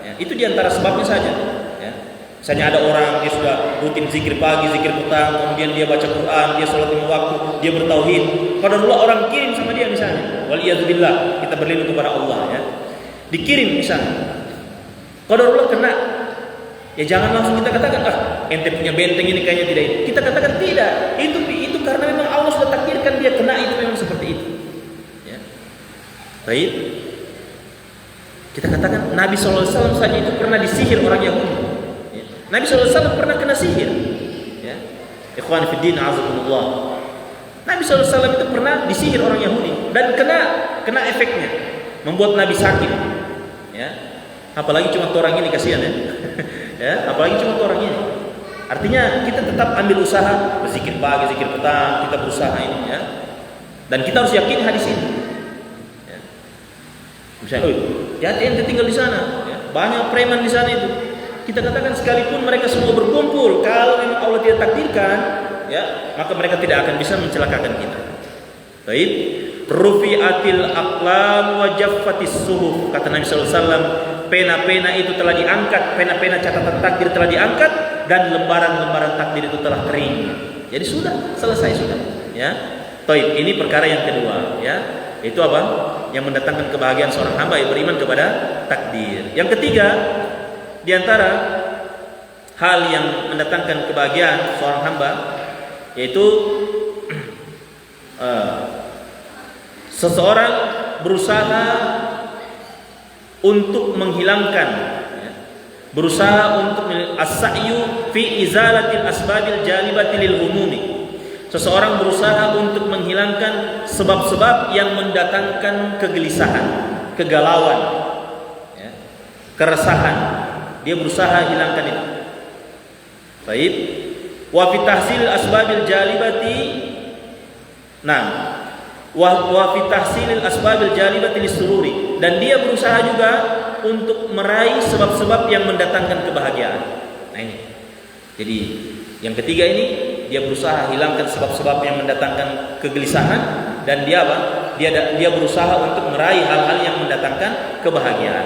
[SPEAKER 1] Ya, itu diantara sebabnya saja. Ya. Misalnya ada orang dia sudah rutin zikir pagi, zikir petang, kemudian dia baca Quran, dia sholat 5 waktu, dia bertauhid. Qadarullah orang kirim sama dia misalnya, waliyadzubillah, kita berlindung kepada Allah ya. Dikirim misalnya, qadarullah kena, ya jangan langsung kita katakan ente punya benteng ini kayaknya tidak. Kita katakan tidak, itu karena memang Allah sudah takdirkan dia kena, itu memang seperti itu. Baik, kita katakan Nabi SAW saja itu pernah disihir orang Yahudi. Ya. Nabi SAW pernah kena sihir. Ya. Ikhwan fiddin azakumullah. Nabi SAW itu pernah disihir orang Yahudi dan kena efeknya, membuat Nabi sakit. Ya. Apalagi cuma orang ini, kasihan ya. Ya, apalagi cuma orang ini. Artinya kita tetap ambil usaha, berzikir pagi, zikir petang, kita berusaha ini ya. Dan kita harus yakin hadis ini. Misalnya, ya ente tinggal di sana, ya, banyak preman di sana itu. Kita katakan sekalipun mereka semua berkumpul, kalau memang Allah tidak takdirkan, ya, maka mereka tidak akan bisa mencelakakan kita. Baik, rufi'atil aqlam wa jaffatis suhuf, kata Nabi sallallahu alaihi wasallam, pena-pena itu telah diangkat, pena-pena catatan takdir telah diangkat dan lembaran-lembaran takdir itu telah kering. Jadi sudah selesai sudah, ya. Baik, ini perkara yang kedua, ya. Itu apa? Yang mendatangkan kebahagiaan seorang hamba yang beriman kepada takdir. Yang ketiga, di antara hal yang mendatangkan kebahagiaan seorang hamba yaitu seseorang berusaha untuk menghilangkan, berusaha untuk as-sa'yu fi izalatil asbabil jalibati lil humumi. Seseorang berusaha untuk menghilangkan sebab-sebab yang mendatangkan kegelisahan, kegalauan, ya, keresahan. Dia berusaha hilangkan itu. Baik. Wa fi tahsil asbabil jalibati. Nah, wa fi tahsil asbabil jalibati lisururi. Dan dia berusaha juga untuk meraih sebab-sebab yang mendatangkan kebahagiaan. Nah ini. Jadi yang ketiga ini, dia berusaha hilangkan sebab-sebab yang mendatangkan kegelisahan dan dia apa? Dia berusaha untuk meraih hal-hal yang mendatangkan kebahagiaan.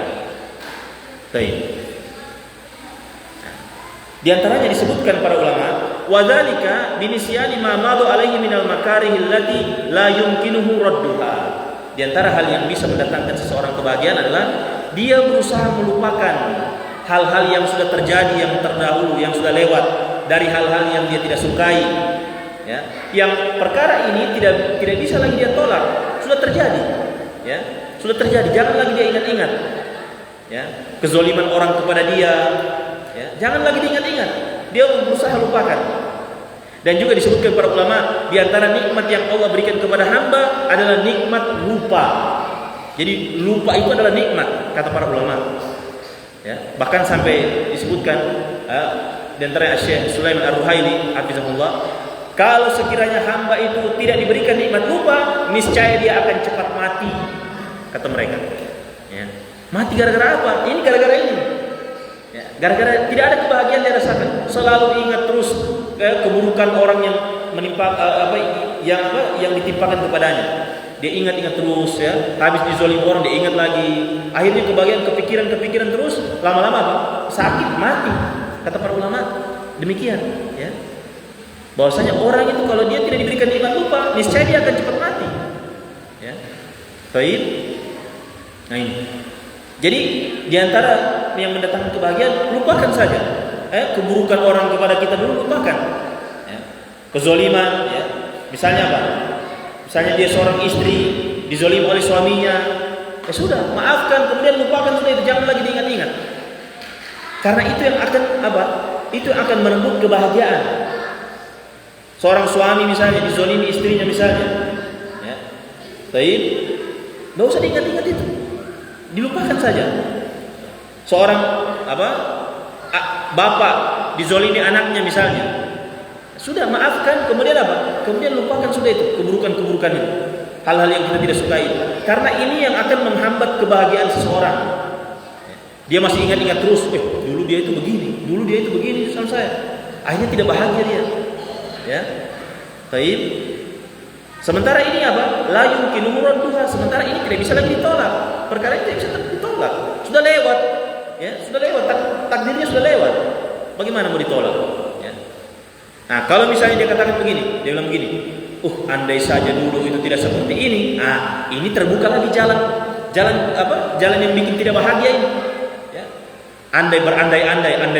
[SPEAKER 1] Baik. Di antaranya disebutkan para ulama, wadzalika binisyani ma madu alaihi minal makarih allati la yumkinuhu radduha. Di antara hal yang bisa mendatangkan seseorang kebahagiaan adalah dia berusaha melupakan hal-hal yang sudah terjadi, yang terdahulu, yang sudah lewat, dari hal-hal yang dia tidak sukai. Ya, yang perkara ini tidak bisa lagi dia tolak, sudah terjadi. Ya, sudah terjadi, jangan lagi dia ingat-ingat. Ya, kezoliman orang kepada dia, ya, jangan lagi diingat-ingat. Dia berusaha lupakan. Dan juga disebutkan para ulama, di antara nikmat yang Allah berikan kepada hamba adalah nikmat lupa. Jadi lupa itu adalah nikmat, kata para ulama. Ya, bahkan sampai disebutkan di antara Syekh Sulaiman Ar-Ruhaili hafizahullah, kalau sekiranya hamba itu tidak diberikan nikmat lupa, niscaya dia akan cepat mati, kata mereka. Ya. Mati gara-gara apa? Ini gara-gara ini. Ya, gara-gara tidak ada kebahagiaan dia rasakan. Selalu ingat terus keburukan orang yang menimpa yang ditimpakan kepadanya. Dia ingat-ingat terus, ya. Habis dizolimi orang dia ingat lagi. Akhirnya kebahagiaan kepikiran terus, lama-lama apa? Sakit, mati. Kata para ulama demikian, ya. Bahwasanya orang itu kalau dia tidak diberikan nikmat lupa, niscaya dia akan cepat mati. Ya. Baik. Nah ini. Jadi di antara yang mendatangkan kebahagiaan, lupakan saja. Keburukan orang kepada kita dulu lupakan. Ya. Kezoliman, ya. Misalnya apa? Misalnya dia seorang istri dizolimi oleh suaminya, ya sudah, maafkan, kemudian lupakan sudah itu, jangan lagi diingat-ingat. Karena itu yang akan apa? Itu akan merenggut kebahagiaan. Seorang suami misalnya dizolimi istrinya misalnya, ya. Baik, nggak usah diingat-ingat itu. Dilupakan saja. Seorang bapak dizolimi anaknya misalnya, sudah maafkan, kemudian apa? Kemudian lupakan sudah itu keburukan-keburukan itu, hal-hal yang kita tidak sukai. Karena ini yang akan menghambat kebahagiaan seseorang. Dia masih ingat-ingat terus, dulu dia itu begini sama saya. Akhirnya tidak bahagia dia. Ya, baik. Sementara ini apa? La yumkinu muradduha. Sementara ini tidak bisa lagi ditolak. Perkara ini tidak bisa ditolak. Sudah lewat. Ya, sudah lewat. Takdirnya sudah lewat. Bagaimana mau ditolak? Ya. Nah, kalau misalnya dia katakan begini, dia bilang begini, andai saja dulu itu tidak seperti ini. Nah, ini terbuka lagi jalan yang bikin tidak bahagia ini. Ya. Andai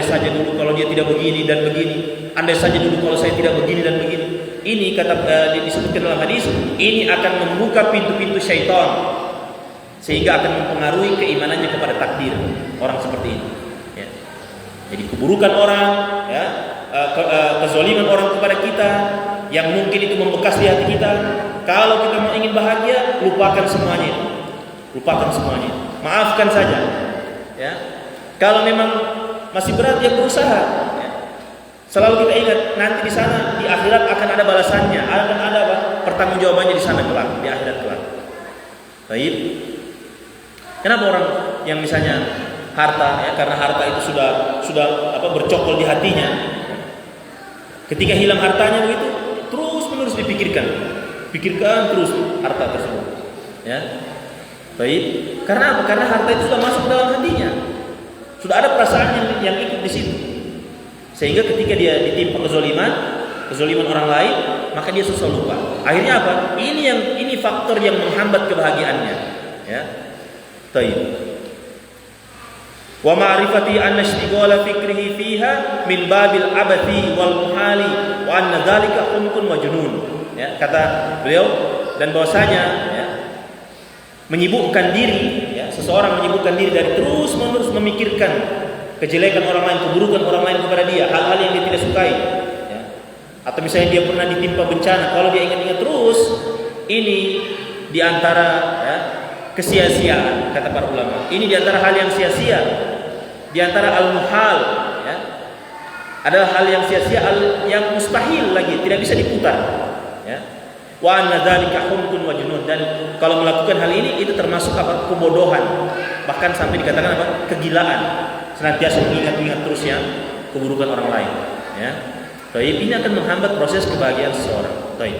[SPEAKER 1] saja dulu kalau dia tidak begini dan begini. Andai saja dulu kalau saya tidak begini dan begini. Ini kata disebutkan dalam hadis, ini akan membuka pintu-pintu syaitan sehingga akan mempengaruhi keimanannya kepada takdir orang seperti ini. Ya. Jadi keburukan orang, ya, kezaliman orang kepada kita yang mungkin itu membekas di hati kita. Kalau kita mau ingin bahagia, lupakan semuanya. Maafkan saja. Ya. Kalau memang masih berat, ya berusaha. Selalu kita ingat, nanti di sana di akhirat akan ada balasannya, akan ada apa? Pertanggungjawabannya di sana kelak, di akhirat kelak. Baik. Kenapa orang yang misalnya harta, ya, karena harta itu sudah bercokol di hatinya. Ketika hilang hartanya begitu, terus menerus dipikirkan terus harta tersebut. Ya. Baik. Karena apa? Karena harta itu sudah masuk dalam hatinya. Sudah ada perasaan yang ikut di situ. Sehingga ketika dia ditimpa kezoliman orang lain, maka dia susah lupa. Akhirnya apa? Ini faktor yang menghambat kebahagiaannya. Ya. Baik. Wa ma'rifati anna ishtighala fikrihi fiha min babil abathi wal muhali wa anna dzalika khumqun wa junun. Ya, kata beliau, dan bahwasanya ya, menyibukkan diri, ya, seseorang menyibukkan diri dari terus-menerus memikirkan kejelekan orang lain, keburukan orang lain kepada dia, hal-hal yang dia tidak sukai, ya. Atau misalnya dia pernah ditimpa bencana, kalau dia ingat-ingat terus, ini diantara ya, kesia-siaan, kata para ulama. Ini diantara hal yang sia-sia, diantara al-muhal, ya. Adalah hal yang sia-sia, yang mustahil lagi, tidak bisa diputar, ya. Wa anna dzalika humqun wa junun, dan kalau melakukan hal ini itu termasuk apa? Kebodohan, bahkan sampai dikatakan apa? Kegilaan. Senantiasa mengingat-ingat terus yang keburukan orang lain, ya. Baik, ini akan menghambat proses kebahagiaan seseorang. Baik.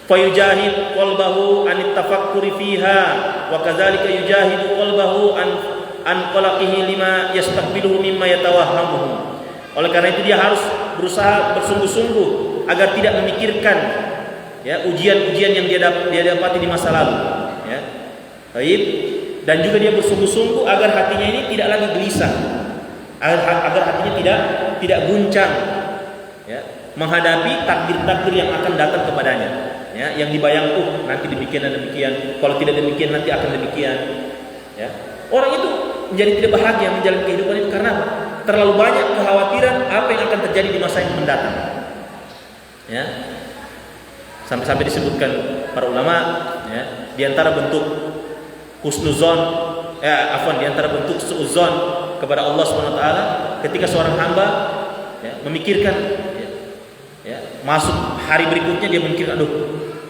[SPEAKER 1] Fa yujahid qalbahu an tafakkuri fiha wa kadzalika yujahidu qalbahu an qalaqihi lima yastaqbiluhu mimma yatawahhamuhu. Oleh karena itu dia harus berusaha bersungguh-sungguh agar tidak memikirkan, ya, ujian-ujian yang dia dapati di masa lalu, ya. Baik. Dan juga dia bersungguh-sungguh agar hatinya ini tidak lagi gelisah, agar hatinya tidak guncang, ya, menghadapi takdir-takdir yang akan datang kepadanya, ya, yang dibayang, nanti demikian dan demikian, kalau tidak demikian nanti akan demikian, ya. Orang itu menjadi tidak bahagia menjalani kehidupan itu karena apa? Terlalu banyak kekhawatiran apa yang akan terjadi di masa yang mendatang, ya. Sampai-sampai disebutkan para ulama, ya, di antara bentuk husnuzon, di antara bentuk suudzon kepada Allah Subhanahu wa taala ketika seorang hamba, ya, memikirkan, ya, masuk hari berikutnya dia memikirkan,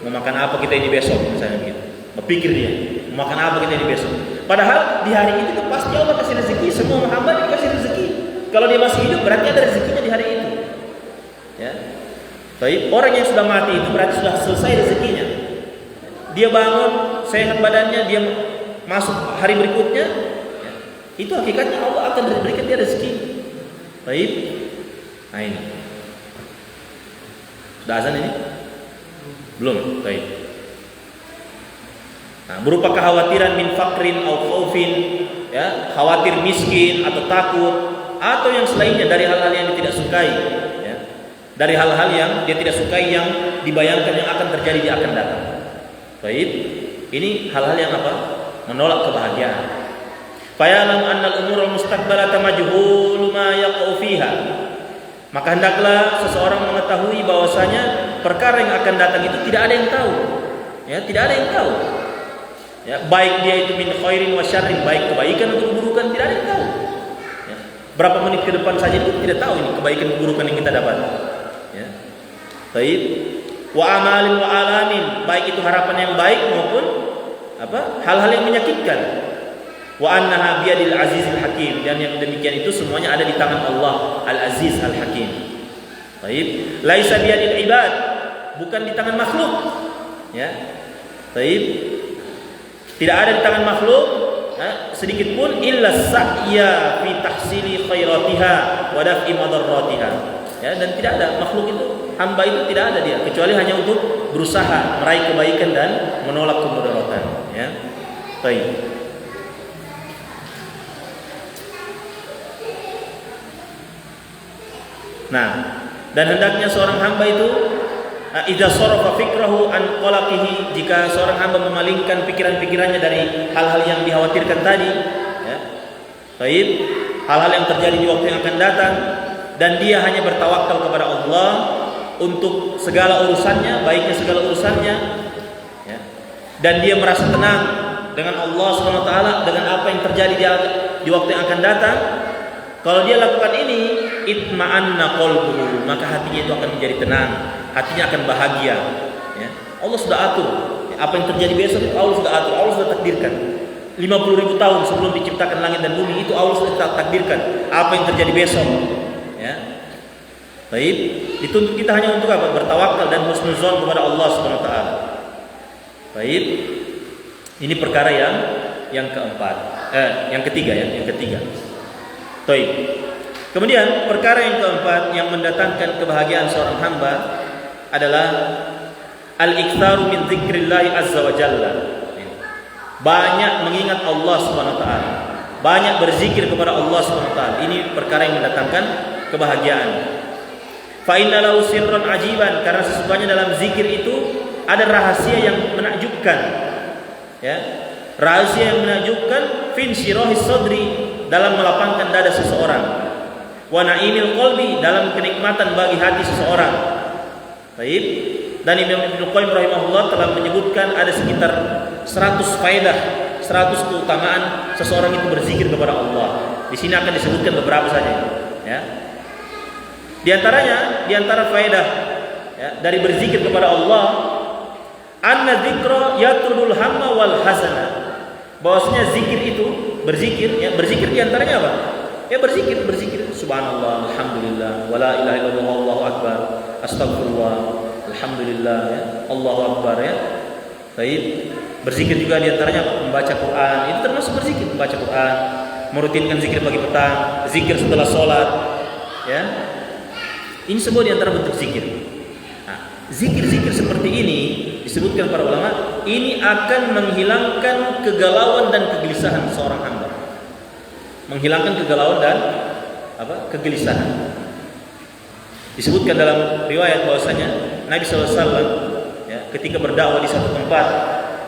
[SPEAKER 1] mau makan apa kita ini besok, misalnya begitu. Berpikir dia, mau makan apa kita ini besok. Padahal di hari itu pasti Allah kasih rezeki, semua hamba dikasih rezeki. Kalau dia masih hidup berarti ada rezekinya di hari itu. Ya. Baik, orang yang sudah mati itu berarti sudah selesai rezekinya. Dia bangun sehat badannya, dia masuk hari berikutnya, ya, itu hakikatnya Allah akan berikan dia rezeki. Baik. Nah ini. Sudah azan ini? Belum. Baik. Nah, berupa kekhawatiran min fakrin atau khaufin, ya, khawatir miskin atau takut atau yang selainnya dari hal-hal yang dia tidak sukai, ya. Dari hal-hal yang dia tidak sukai yang dibayangkan yang akan terjadi di akan datang. Baik. Ini hal-hal yang apa? Menolak kebahagiaan. Fayalam annal umurul mustaqbalata majhul ma yaqau fiha. Maka hendaklah seseorang mengetahui bahwasanya perkara yang akan datang itu tidak ada yang tahu. Ya, tidak ada yang tahu. Ya, baik dia itu min khairin wa syarrin, baik kebaikan atau keburukan, tidak ada yang tahu. Ya, berapa menit ke depan saja itu tidak tahu ini kebaikan keburukan yang kita dapat. Ya. Baik. Wa amalin wa alamin, baik itu harapan yang baik maupun hal-hal yang menyakitkan. Wa annaha biyadil azizil hakim, dan yang demikian itu semuanya ada di tangan Allah al-aziz al-hakim. Baik, laisa biyadil ibad, bukan di tangan makhluk, ya. Baik, tidak ada di tangan makhluk, ya, sedikit pun illa sa'ya fi tahsili khairatiha wa daf'i madarratiha. Ya, dan tidak ada makhluk itu, hamba itu tidak ada dia kecuali hanya untuk berusaha meraih kebaikan dan menolak kemudaratan, ya. Baik. Nah, dan hendaknya seorang hamba itu idza sarafa fikrahu an qalaqihi, jika seorang hamba memalingkan pikiran-pikirannya dari hal-hal yang dikhawatirkan tadi, ya. Baik, hal-hal yang terjadi di waktu yang akan datang, dan dia hanya bertawakal kepada Allah untuk segala urusannya, baiknya segala urusannya, ya. Dan dia merasa tenang dengan Allah Subhanahu wa taala dengan apa yang terjadi di waktu yang akan datang. Kalau dia lakukan ini, itma'anna qalbuhu, maka hatinya itu akan menjadi tenang, hatinya akan bahagia, ya. Allah sudah atur apa yang terjadi besok, Allah sudah atur, Allah sudah takdirkan. 50.000 tahun sebelum diciptakan langit dan bumi itu Allah sudah takdirkan apa yang terjadi besok, ya. Baik, dituntut kita hanya untuk apa? Bertawakal dan husnuzon kepada Allah Subhanahu wa taala. Baik. Ini perkara yang keempat. Yang ketiga, ya, yang ketiga. Baik. Kemudian perkara yang keempat yang mendatangkan kebahagiaan seorang hamba adalah al-iktsaru min dzikrillah azza wa jalla. Banyak mengingat Allah Subhanahu wa taala, banyak berzikir kepada Allah Subhanahu wa taala. Ini perkara yang mendatangkan kebahagiaan. Fa inna lahu sirran ajiban, karena sesungguhnya dalam zikir itu ada rahasia yang menakjubkan. Ya. Rahasia yang menakjubkan fin syirahis sadri, dalam melapangkan dada seseorang. Wa na'imil qalbi, dalam kenikmatan bagi hati seseorang. Baik. Dan Imam Ibnu Qayyim rahimahullah telah menyebutkan ada sekitar 100 faedah, 100 keutamaan seseorang itu berzikir kepada Allah. Di sini akan disebutkan beberapa saja, ya. Di antara faedah, ya, dari berzikir kepada Allah, anna dzikra yatrudul hamma wal hazana. Bahwasanya zikir itu, berzikir di antaranya apa? Ya berzikir subhanallah, alhamdulillah, wala ilaha illallah, wallahu akbar, astagfirullah, alhamdulillah, ya, Allahu akbar, ya. Baik. Berzikir juga di antaranya membaca Quran. Itu termasuk berzikir, membaca Quran, merutinkan zikir pagi petang, zikir setelah sholat, ya. Ini semua di antara bentuk zikir. Nah, zikir-zikir seperti ini disebutkan para ulama ini akan menghilangkan kegalauan dan kegelisahan seorang hamba. Menghilangkan kegalauan dan kegelisahan. Disebutkan dalam riwayat bahwasanya Nabi SAW ketika berdakwah di satu tempat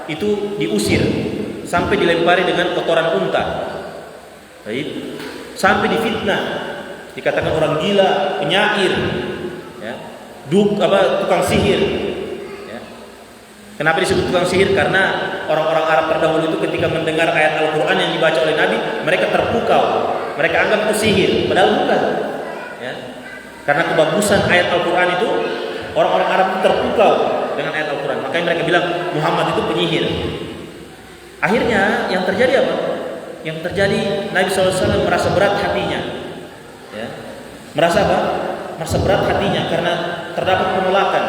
[SPEAKER 1] itu diusir sampai dilempari dengan kotoran unta. Baik. Sampai difitnah, dikatakan orang gila, penyair, tukang sihir. Kenapa disebut tukang sihir? Karena orang-orang Arab terdahulu itu ketika mendengar ayat Al-Quran yang dibaca oleh Nabi, mereka terpukau, mereka anggap itu sihir, padahal bukan. Karena kebagusan ayat Al-Quran itu, orang-orang Arab itu terpukau dengan ayat Al-Quran. Makanya mereka bilang Muhammad itu penyihir. Akhirnya yang terjadi apa? Yang terjadi Nabi SAW merasa berat hatinya. Merasa apa? Merasa berat hatinya karena terdapat penolakan.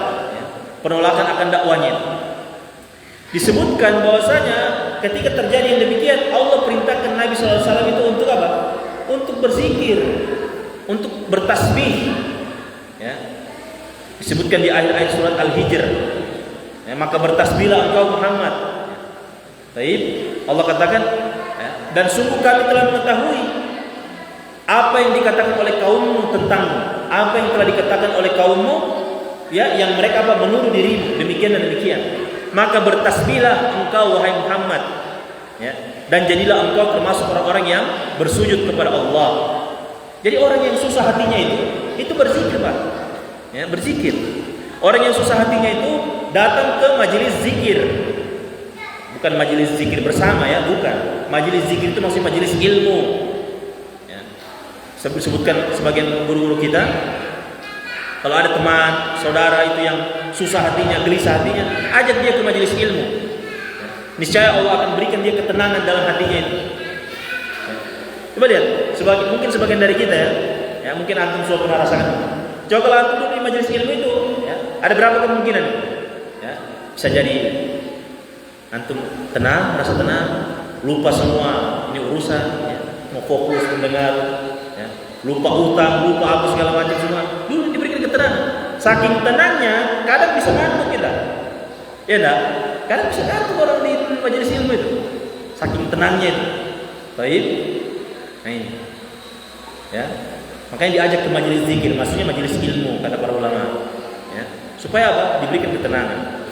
[SPEAKER 1] Penolakan akan dakwanya. Disebutkan bahwasanya ketika terjadi yang demikian, Allah perintahkan Nabi SAW itu untuk apa? Untuk berzikir, untuk bertasbih. Disebutkan di akhir-akhir surat Al-Hijr. Maka bertasbihlah engkau Muhammad. Baik, Allah katakan, dan sungguh kami telah mengetahui apa yang dikatakan oleh kaummu tentangmu, apa yang telah dikatakan oleh kaummu, yang mereka menuduh dirimu demikian dan demikian. Maka bertasbihlah engkau wahai Muhammad, dan jadilah engkau termasuk orang-orang yang bersujud kepada Allah. Jadi orang yang susah hatinya itu berzikir, Pak. Berzikir. Orang yang susah hatinya itu datang ke majelis zikir. Bukan majelis zikir bersama, bukan. Majelis zikir itu maksudnya majelis ilmu. Sebutkan sebagian guru-guru kita, kalau ada teman, saudara itu yang susah hatinya, gelisah hatinya, ajak dia ke majelis ilmu. Niscaya Allah akan berikan dia ketenangan dalam hatinya itu. Coba lihat, mungkin sebagian dari kita mungkin antum sudah pernah rasakan. Coba kalau antum duduk di majelis ilmu itu, ada berapa kemungkinan? Bisa jadi antum tenang, merasa tenang, lupa semua ini urusan, mau fokus mendengar, lupa utang, lupa apa segala macam semua. Dulu diberikan ketenangan. Saking tenangnya, kadang bisa ngantuk kita. Ya enggak? Kadang bisa ngantuk orang di majelis ilmu itu. Saking tenangnya itu. Baik. Nah ini. Makanya diajak ke majelis zikir, maksudnya majelis ilmu kata para ulama. Supaya apa? Diberikan ketenangan.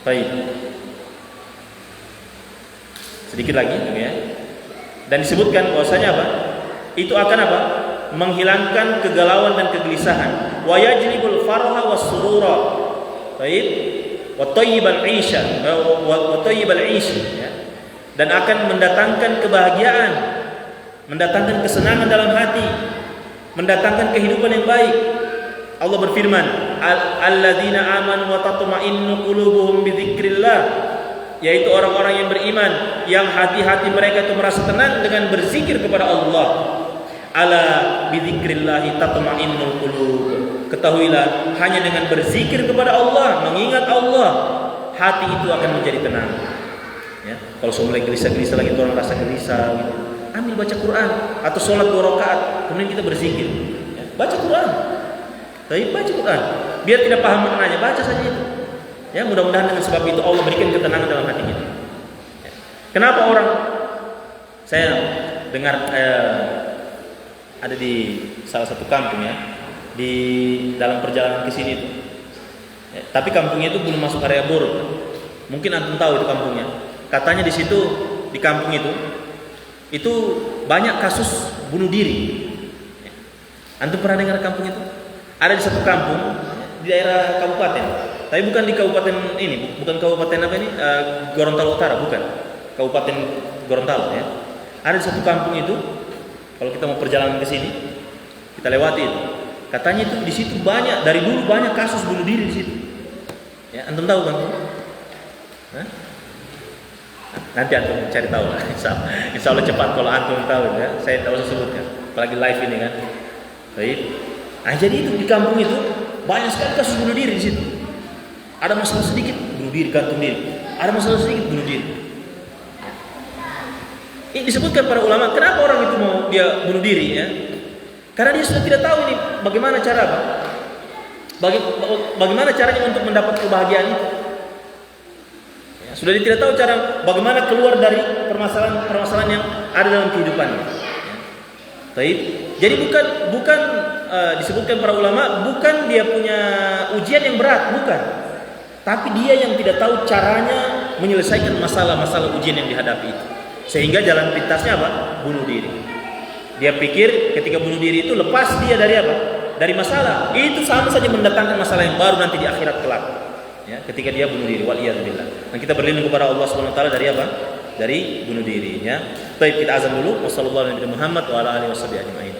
[SPEAKER 1] Baik. Sedikit lagi, Dan disebutkan bahwasanya apa? Itu akan apa? Menghilangkan kegalauan dan kegelisahan. Wa yajlibul farha was-surura. Baik. Wa thayyibal 'isha, wa thayyibal 'ish, Dan akan mendatangkan kebahagiaan, mendatangkan kesenangan dalam hati, mendatangkan kehidupan yang baik. Allah berfirman, alladzina amanu wa tatma'innu qulubuhum bi dzikrillah, yaitu orang-orang yang beriman yang hati-hati mereka itu merasa tenang dengan berzikir kepada Allah. Ala bi dzikrillah tatma'innul qulub. Ketahuilah, hanya dengan berzikir kepada Allah, mengingat Allah, hati itu akan menjadi tenang. Kalau sudah mulai gelisah-gelisah lagi, orang rasa gelisah gitu, ambil baca Quran atau sholat 2 rakaat, kemudian kita berzikir. Baca Quran. Baik, baca Quran. Biar tidak paham maknanya, baca saja itu. Mudah-mudahan dengan sebab itu Allah berikan ketenangan dalam hati kita. Kenapa orang, saya dengar ada di salah satu kampung di dalam perjalanan ke sini itu. Tapi kampungnya itu belum masuk area Borok. Mungkin antum tahu itu kampungnya. Katanya di situ, di kampung itu banyak kasus bunuh diri. Antum pernah dengar kampung itu? Ada di satu kampung di daerah kabupaten. Tapi bukan di kabupaten ini, bukan kabupaten Gorontalo Utara, bukan. Kabupaten Gorontalo Ada di satu kampung itu, kalau kita mau perjalanan ke sini, kita lewati itu. Katanya itu di situ banyak, dari dulu banyak kasus bunuh diri di situ. Antum tahu kan? Nanti antum cari tahu lah. Insya Allah cepat kalau antum tahu saya tahu sebutkan. Apalagi live ini kan. Baik. Nah, jadi itu di kampung itu banyak sekali kasus bunuh diri di situ. Ada masalah sedikit bunuh diri, gantung diri. Ada masalah sedikit bunuh diri. Ini disebutkan para ulama, kenapa orang itu mau dia bunuh diri Karena dia sudah tidak tahu ini bagaimana cara bagaimana caranya untuk mendapat kebahagiaan itu. Sudah dia tidak tahu cara bagaimana keluar dari permasalahan yang ada dalam kehidupannya. Baik. Jadi bukan disebutkan para ulama bukan dia punya ujian yang berat, bukan. Tapi dia yang tidak tahu caranya menyelesaikan masalah-masalah ujian yang dihadapi itu. Sehingga jalan pintasnya apa? Bunuh diri. Dia pikir ketika bunuh diri itu lepas dia dari apa? Dari masalah. Itu sama saja mendatangkan masalah yang baru nanti di akhirat kelak. Ya, ketika dia bunuh diri, waliyadzubillah. Dan kita berlindung kepada Allah Subhanahu wa taala dari apa? Dari bunuh diri, ya. Baik, kita azan dulu. Wassallallahu alaihi Muhammad wa ala alihi washabihi ajmain.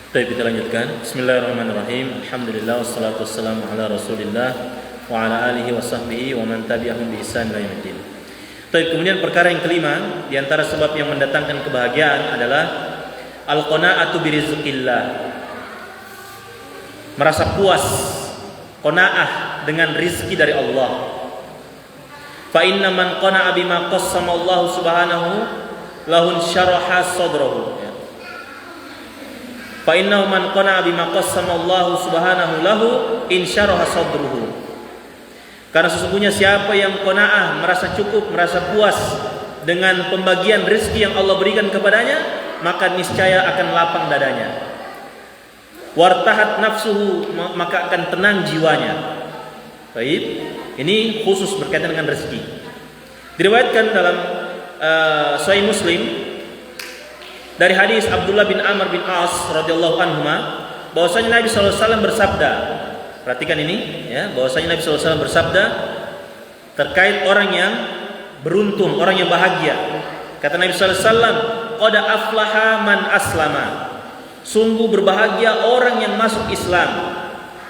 [SPEAKER 1] Baik, kita lanjutkan. Bismillahirrahmanirrahim. Alhamdulillah wassalatu wassalamu ala Rasulillah wa ala alihi wa sahbihi wa man tabi'ahum bi ihsan ila yaumil din. Baik, kemudian perkara yang kelima di antara sebab yang mendatangkan kebahagiaan adalah al-qanaa'atu bi rizqillah. Merasa puas, qanaah dengan rizki dari Allah. Fa inna man qana'a bima qassama Allah subhanahu lahun syaraha sadrahu. Fa innahu man qana'a bima qassama Allah subhanahu lahu insyaraha sadruhu. Karena sesungguhnya siapa yang qanaah, merasa cukup, merasa puas dengan pembagian rezeki yang Allah berikan kepadanya, maka niscaya akan lapang dadanya. Wartahat nafsuhu, maka akan tenang jiwanya. Baik, ini khusus berkaitan dengan rezeki. Diriwayatkan dalam Sahih Muslim dari hadis Abdullah bin Amr bin As radhiyallahu anhuma bahwasanya Nabi sallallahu alaihi wasallam bersabda, perhatikan ini ya, bahwasanya Nabi sallallahu alaihi wasallam bersabda terkait orang yang beruntung, orang yang bahagia. Kata Nabi sallallahu alaihi wasallam, qad aflaha man aslama. Sungguh berbahagia orang yang masuk Islam.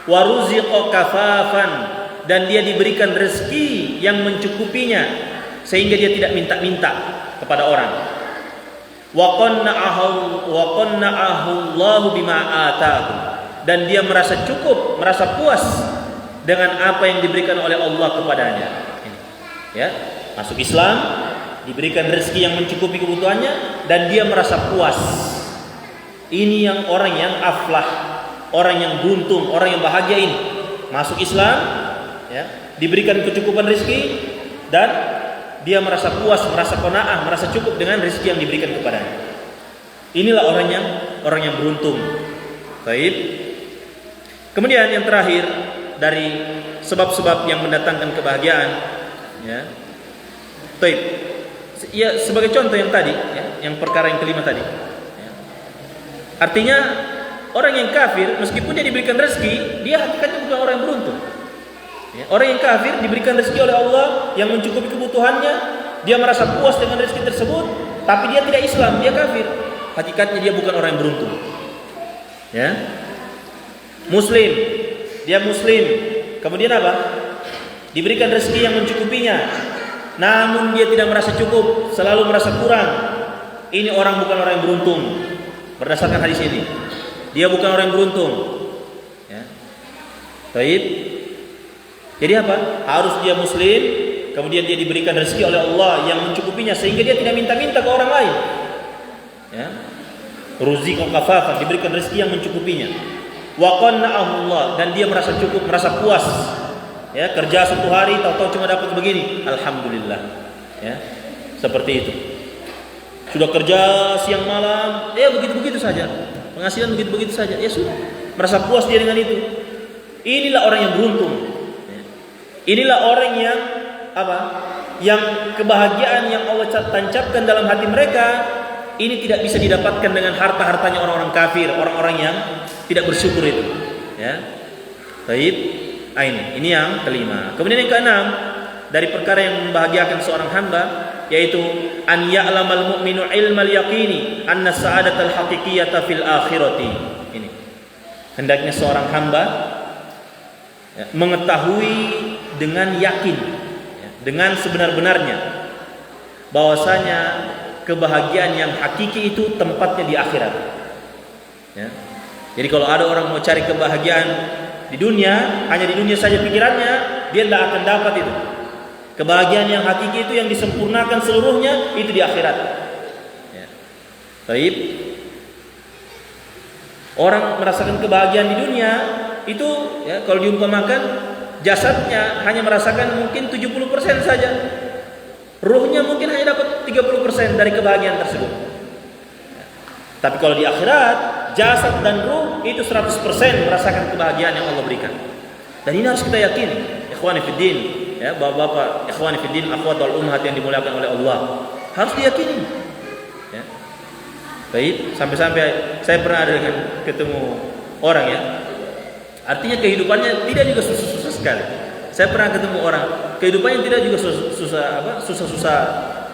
[SPEAKER 1] Wa ruziqa kafafan, dan dia diberikan rezeki yang mencukupinya sehingga dia tidak minta-minta kepada orang. Wa qanna'ahu Allahu bima ataahu, dan dia merasa cukup, merasa puas dengan apa yang diberikan oleh Allah kepadanya. Ya, masuk Islam, diberikan rezeki yang mencukupi kebutuhannya dan dia merasa puas. Ini yang orang yang aflah, orang yang beruntung, orang yang bahagia ini. Masuk Islam, ya, diberikan kecukupan rezeki dan dia merasa puas, merasa qanaah, merasa cukup dengan rezeki yang diberikan kepadanya. Inilah orang yang beruntung. Baik. Kemudian yang terakhir dari sebab-sebab yang mendatangkan kebahagiaan, ya. Baik. Ya, sebagai contoh yang tadi, ya, yang perkara yang kelima tadi. Ya. Artinya orang yang kafir meskipun dia diberikan rezeki, dia hakikatnya bukan orang yang beruntung. Ya, orang yang kafir diberikan rezeki oleh Allah yang mencukupi kebutuhannya, dia merasa puas dengan rezeki tersebut, tapi dia tidak Islam, dia kafir. Hakikatnya dia bukan orang yang beruntung. Ya. Muslim, dia muslim. Kemudian apa? Diberikan rezeki yang mencukupinya. Namun dia tidak merasa cukup, selalu merasa kurang. Ini orang bukan orang yang beruntung. Berdasarkan hadis ini, dia bukan orang yang beruntung. Ya. Baik. Jadi apa? Harus dia muslim, kemudian dia diberikan rezeki oleh Allah yang mencukupinya sehingga dia tidak minta-minta ke orang lain. Ya. Ruziqan kafafan, diberikan rezeki yang mencukupinya. Wa qanna'ahu Allah, dan dia merasa cukup, merasa puas. Ya, kerja satu hari tahu-tahu cuma dapat begini, alhamdulillah. Ya. Seperti itu. Sudah kerja siang malam, begitu-begitu saja. Penghasilan begitu-begitu saja. Ya sudah, merasa puas dia dengan itu. Inilah orang yang beruntung. Ya. Inilah orang yang apa? Yang kebahagiaan yang Allah tancapkan dalam hati mereka ini tidak bisa didapatkan dengan harta-hartanya orang-orang kafir, orang-orang yang tidak bersyukur itu. Ya. Baik. Ini yang kelima. Kemudian yang keenam, dari perkara yang membahagiakan seorang hamba, yaitu an ya'lamal mu'minu ilmal yaqini anna sa'adatal haqiqiyata fil akhirati. Ini. Hendaknya seorang hamba mengetahui dengan yakin, dengan sebenar-benarnya bahwasanya kebahagiaan yang hakiki itu tempatnya di akhirat. Ya. Jadi kalau ada orang mau cari kebahagiaan di dunia, hanya di dunia saja pikirannya, dia tidak akan dapat itu. Kebahagiaan yang hakiki itu yang disempurnakan seluruhnya itu di akhirat. Ya. Baik. Orang merasakan kebahagiaan di dunia itu, ya, kalau diumpamakan jasadnya hanya merasakan mungkin 70% saja. Ruhnya mungkin hanya dapat 30% dari kebahagiaan tersebut. Ya. Tapi kalau di akhirat, jasad dan ruh itu 100% merasakan kebahagiaan yang Allah berikan. Dan ini harus kita yakini, ikhwani fiddin, ya, bapak-bapak, ikhwani fiddin, akhwat wal ummahat yang dimuliakan oleh Allah. Harus diyakini. Ya. Baik, sampai-sampai saya pernah ada dengan ketemu orang, ya. Artinya kehidupannya tidak juga susah-susah sekali. Saya pernah ketemu orang, kehidupannya tidak juga susah-susah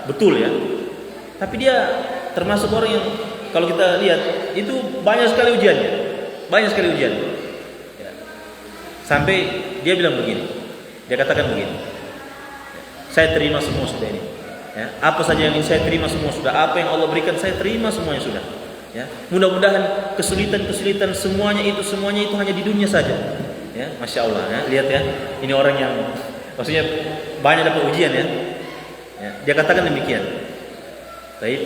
[SPEAKER 1] betul, ya. Tapi dia termasuk orang yang kalau kita lihat itu banyak sekali ujiannya, ya. Sampai dia bilang begini, dia katakan begini, saya terima semua sudah ini, ya. Apa saja yang ingin saya terima semua sudah, apa yang Allah berikan saya terima semuanya sudah, ya. Mudah-mudahan kesulitan semuanya itu hanya di dunia saja, ya. Masya Allah, ya. Lihat, ya, ini orang yang maksudnya banyak dapat ujian, ya. Ya. Dia katakan demikian. Baik.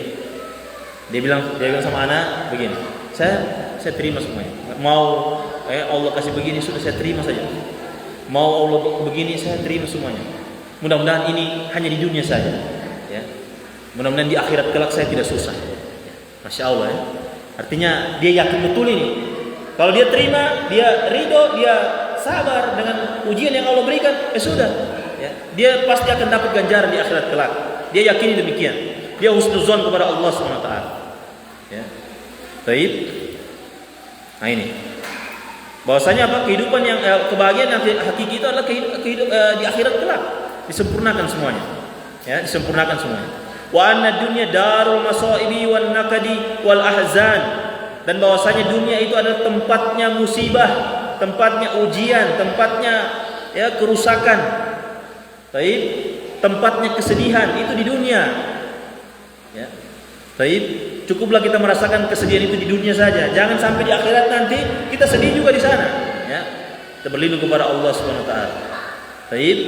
[SPEAKER 1] Dia bilang sama anak begini, saya terima semuanya. Mau Allah kasih begini sudah saya terima saja. Mau Allah begini saya terima semuanya. Mudah-mudahan ini hanya di dunia saja, ya. Mudah-mudahan di akhirat kelak saya tidak susah. Ya. Masya Allah, ya. Artinya dia yakin betul ini. Kalau dia terima, dia ridho, dia sabar dengan ujian yang Allah berikan, sudah. Ya. Dia pasti akan dapat ganjaran di akhirat kelak. Dia yakini demikian. Dia husnuzon kepada Allah SWT. Ya. Baik. Nah ini. Bahwasanya apa? Kehidupan yang kebahagiaan yang hakiki itu adalah kehidupan di akhirat kelak. Disempurnakan semuanya. Ya, disempurnakan semuanya. Wa anna dunya darul masaibi wan naqdi wal ahzan. Dan bahwasanya dunia itu adalah tempatnya musibah, tempatnya ujian, tempatnya ya kerusakan. Baik. Tempatnya kesedihan itu di dunia. Ya. Baik. Cukuplah kita merasakan kesedihan itu di dunia saja. Jangan sampai di akhirat nanti kita sedih juga di sana. Ya, kita berlindung kepada Allah Subhanahu Wa Taala. Baik.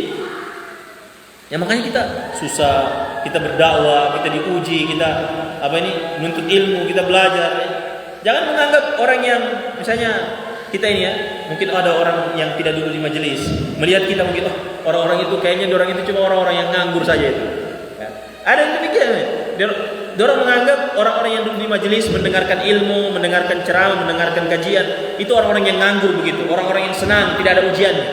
[SPEAKER 1] Ya makanya kita susah, kita berdakwah, kita diuji, kita menuntut ilmu, kita belajar. Ya. Jangan menganggap orang yang misalnya kita ini, ya, mungkin ada orang yang tidak duduk di majelis, melihat kita mungkin orang-orang itu kayaknya orang itu cuma orang-orang yang nganggur saja itu. Ya. Ada yang demikian. Dorang menganggap orang-orang yang duduk di majelis mendengarkan ilmu, mendengarkan ceramah, mendengarkan kajian itu orang-orang yang nganggur begitu, orang-orang yang senang, tidak ada ujiannya.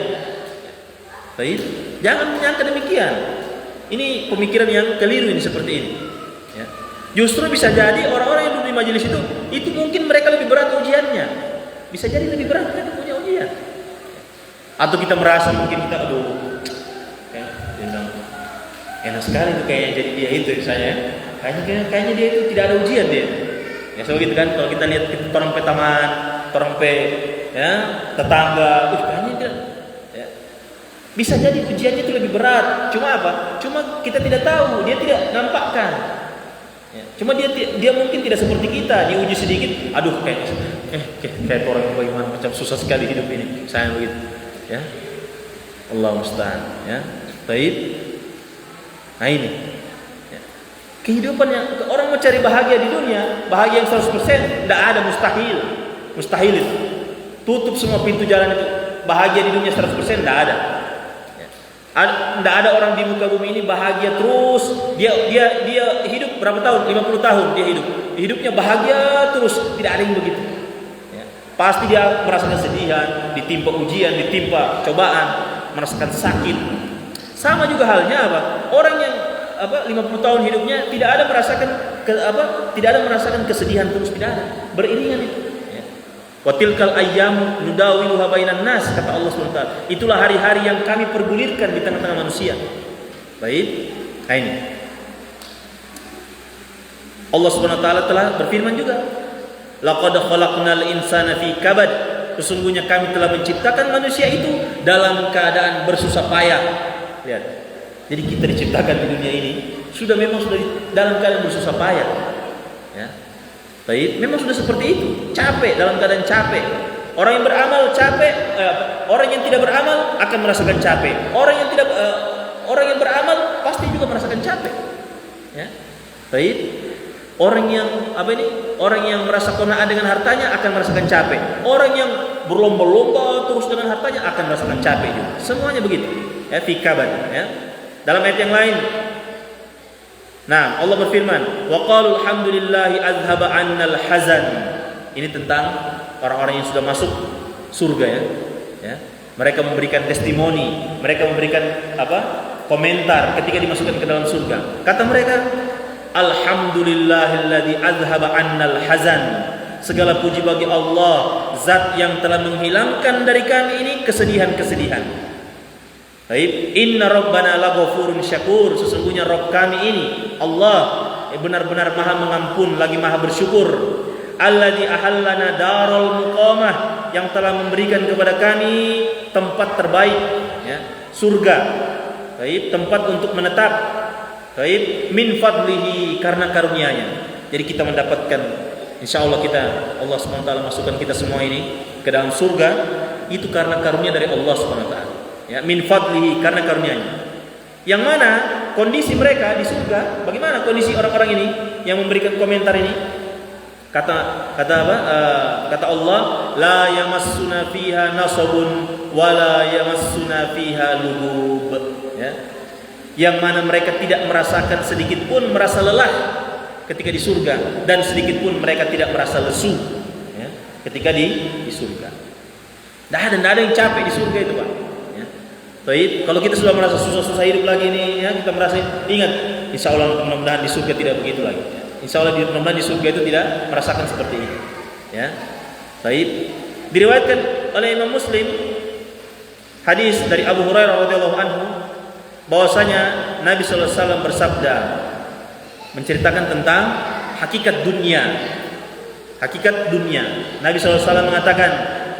[SPEAKER 1] Baik, jangan menyangka demikian. Ini pemikiran yang keliru ini seperti ini. Ya. Justru bisa jadi orang-orang yang duduk di majelis itu mungkin mereka lebih berat ujiannya. Bisa jadi lebih berat mereka punya ujian. Atau kita merasa mungkin kita enak sekali tuh kayaknya jadi dia itu misalnya. kayaknya dia itu tidak ada ujian dia. Ya begitu kan, kalau kita lihat orang pe taman, orang pe ya, tetangga, kayaknya dia ya. Bisa jadi ujiannya itu lebih berat. Cuma apa? Cuma kita tidak tahu, dia tidak nampakkan. Ya. Cuma dia mungkin tidak seperti kita, diuji sedikit, aduh kayak orang yang bagaimana macam susah sekali hidup ini. Saya begitu. Ya. Allah musta'an, ya. Baik. Nah ini. Ya. Kehidupan yang orang mau cari bahagia di dunia, bahagia yang 100%, tidak ada, mustahil itu. Tutup semua pintu jalan itu. Bahagia di dunia 100% tidak ada. Tidak ada orang di muka bumi ini bahagia terus. Dia hidup berapa tahun? 50 tahun dia hidup. Hidupnya bahagia terus, tidak ada yang begitu. Ya. Pasti dia merasakan kesedihan, ditimpa ujian, ditimpa cobaan, merasakan sakit. Sama juga halnya apa? Orang yang 50 tahun hidupnya tidak ada merasakan kesedihan terus, tidak ada. Beriringan itu. Wa tilkal ayyamu nudawiluha bainan nas, kata Allah SWT. Itulah hari-hari yang kami pergulirkan di tengah-tengah manusia. Baik. Nah ini. Allah SWT telah berfirman juga, laqad khalaqnal insana fi kabad. Sesungguhnya kami telah menciptakan manusia itu dalam keadaan bersusah payah. Lihat. Jadi kita diciptakan di dunia ini sudah dalam keadaan bersusah payah. Ya. Baik, memang sudah seperti itu, capek, dalam keadaan capek. Orang yang beramal capek, orang yang tidak beramal akan merasakan capek. Orang yang beramal pasti juga merasakan capek. Ya. Baik. Orang yang merasa qanaah dengan hartanya akan merasakan capek. Orang yang berlomba-lomba terus dengan hartanya akan merasakan capek juga. Semuanya begitu. Ya, fi kabad, ya. Dalam ayat yang lain, nah, Allah berfirman, wa qalu alhamdulillahi azhaba 'annal hazan. Ini tentang orang-orang yang sudah masuk surga, ya. Ya. Mereka memberikan testimoni, mereka memberikan komentar ketika dimasukkan ke dalam surga. Kata mereka, alhamdulillahilladzi azhaba 'annal hazan. Segala puji bagi Allah, zat yang telah menghilangkan dari kami ini kesedihan-kesedihan. Baik, inna rabbana laghafurun syakur. Sesungguhnya Rabb kami ini Allah benar-benar Maha mengampun lagi Maha bersyukur. Alladzi ahallana darul muqamah, yang telah memberikan kepada kami tempat terbaik, ya, surga. Baik, tempat untuk menetap. Baik, min fadlihi, karena karunia-Nya. Jadi kita mendapatkan, insyaallah Allah SWT masukkan kita semua ini ke dalam surga itu karena karunia dari Allah SWT. Ya, min fadlihi, karena karunia-Nya. Yang mana kondisi mereka di surga? Bagaimana kondisi orang-orang ini yang memberikan komentar ini? Kata Allah, la yamassuna fiha nasabun wa la yamassuna fiha lugub. Ya. Yang mana mereka tidak merasakan sedikit pun merasa lelah ketika di surga, dan sedikit pun mereka tidak merasa lesu, ya, ketika di surga. Tidak ada yang capek di surga itu, Pak. Baik, kalau kita sudah merasa susah-susah hidup lagi nih, ya, kita merasa, ingat, insya Allah mudah-mudahan di surga tidak begitu lagi. Insya Allah mudah-mudahan di surga itu tidak merasakan seperti ini. Ya, baik. Diriwayatkan oleh Imam Muslim hadis dari Abu Hurairah radhiyallahu anhu bahwasanya Nabi sallallahu alaihi wasallam bersabda menceritakan tentang hakikat dunia. Hakikat dunia. Nabi sallallahu alaihi wasallam mengatakan,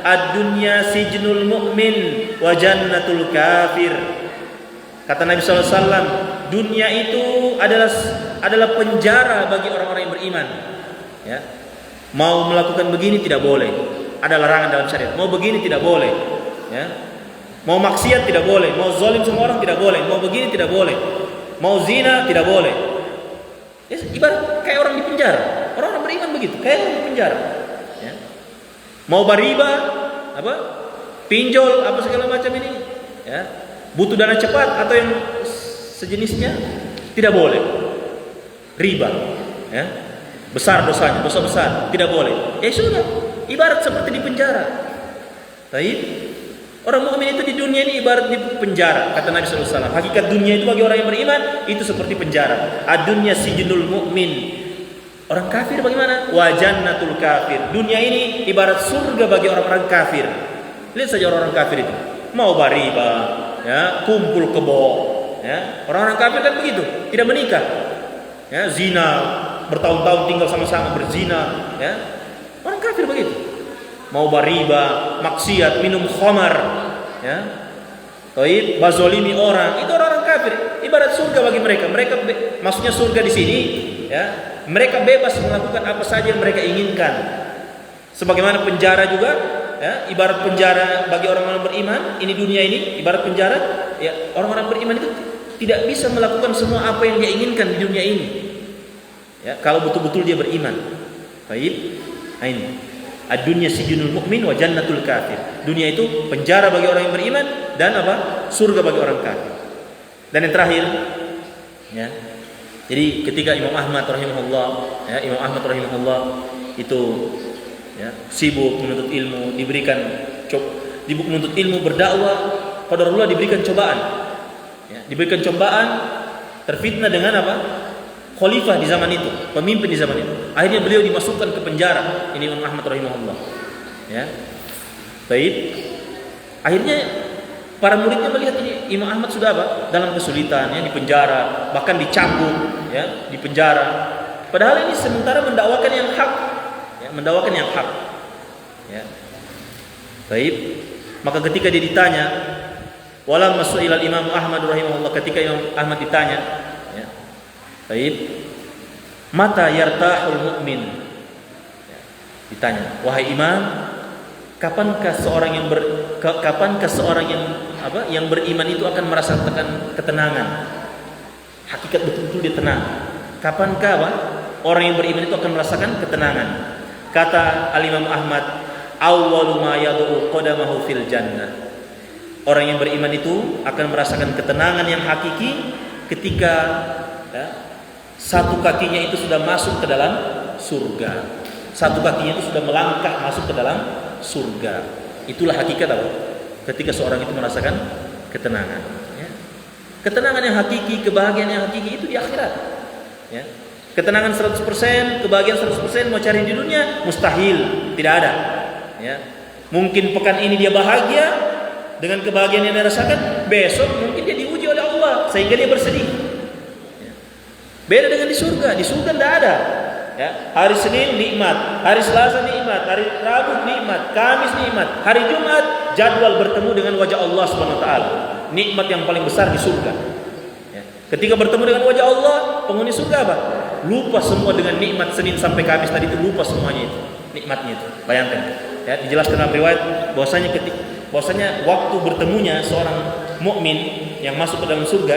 [SPEAKER 1] ad-dunya sijnul mu'min wa jannatul kafir. Kata Nabi sallallahu alaihi wasallam, dunia itu adalah penjara bagi orang-orang yang beriman. Ya. Mau melakukan begini tidak boleh. Ada larangan dalam syariat. Mau begini tidak boleh. Ya. Mau maksiat tidak boleh. Mau zalim semua orang tidak boleh. Mau begini tidak boleh. Mau zina tidak boleh. Ya, ibarat kayak orang di penjara. Orang-orang beriman begitu, kayak orang di penjara. Ya. Mau bariba, pinjol, segala macam ini, ya, butuh dana cepat atau yang sejenisnya, tidak boleh. Riba, ya, besar dosanya, dosa besar, tidak boleh. Sudah, ibarat seperti di penjara. Baik, orang mukmin itu di dunia ini ibarat di penjara, kata Nabi sallallahu alaihi wasallam. Hakikat dunia itu bagi orang yang beriman itu seperti penjara. Ad-dunya sijnul mu'min. Orang kafir bagaimana? Wa jannatul kafir. Dunia ini ibarat surga bagi orang-orang kafir. Lihat saja orang-orang kafir itu. Mau bariba, ya, kumpul kebo, ya. Orang-orang kafir kan begitu, tidak menikah. ya, zina, bertahun-tahun tinggal sama-sama berzina, ya. Orang kafir begitu. Mau bariba, maksiat, minum khamar, ya. Taib, bazolimi orang, itu orang-orang kafir. Ibarat surga bagi mereka. Maksudnya surga di sini, ya. Mereka bebas melakukan apa saja yang mereka inginkan. Sebagaimana penjara juga, ya, ibarat penjara bagi orang-orang beriman. Ini dunia ini ibarat penjara, ya. Orang-orang beriman itu tidak bisa melakukan semua apa yang dia inginkan di dunia ini, ya, kalau betul-betul dia beriman. Baik, nah ini ad-dunya sijnul mu'min wa jannatul kafir. Dunia itu penjara bagi orang yang beriman dan apa? Surga bagi orang kafir. Dan yang terakhir, ya. Jadi ketika Imam Ahmad rahimahullah, ya, Imam Ahmad rahimahullah itu, ya, sibuk menuntut ilmu, sibuk menuntut ilmu, berdakwah, pada Allah diberikan cobaan, ya, diberikan cobaan, terfitnah dengan apa? Khalifah di zaman itu, pemimpin di zaman itu. Akhirnya beliau dimasukkan ke penjara. Ini Imam Ahmad rahimahullah, ya. Baik. Akhirnya para muridnya melihat ini Imam Ahmad sudah apa? Dalam kesulitan, ya, di penjara, bahkan dicambuk, ya, di penjara. Padahal ini sementara mendakwakan yang hak, ya, mendakwakan yang hak, ya. Baik. Maka ketika dia ditanya, walam masu'ilal Imam Ahmad rahimahullah, ketika Imam Ahmad ditanya, ya, baik, mata yartahul mu'min, ya, ditanya, wahai imam, kapankah seorang yang beriman itu akan merasakan ketenangan, hakikat betul-betul dia tenang? Kapankah orang yang beriman itu akan merasakan ketenangan? Kata Al-Imam Ahmad, awwalu ma yad'u qadamahu fil jannah. Orang yang beriman itu akan merasakan ketenangan yang hakiki ketika, ya, satu kakinya itu sudah masuk ke dalam surga. Satu kakinya itu sudah melangkah masuk ke dalam surga. Itulah hakikat apa? Ketika seorang itu merasakan ketenangan, ya. Ketenangan yang hakiki, kebahagiaan yang hakiki itu di akhirat, ya. Ketenangan 100%, kebahagiaan 100% mau cari di dunia mustahil, tidak ada, ya. Mungkin pekan ini dia bahagia dengan kebahagiaan yang dia rasakan, besok mungkin dia diuji oleh Allah sehingga dia bersedih, ya. Beda dengan di surga. Di surga tidak ada, ya. Hari Senin nikmat, hari Selasa nikmat, hari Rabu nikmat, Kamis nikmat, hari Jumat jadwal bertemu dengan wajah Allah Subhanahu wa taala. Nikmat yang paling besar di surga, ya. Ketika bertemu dengan wajah Allah, penghuni surga apa? Lupa semua dengan nikmat Senin sampai Kamis tadi itu, lupa semuanya itu, nikmatnya itu. Bayangkan, ya, dijelaskan dalam riwayat bahwasanya waktu bertemunya seorang mukmin yang masuk ke dalam surga,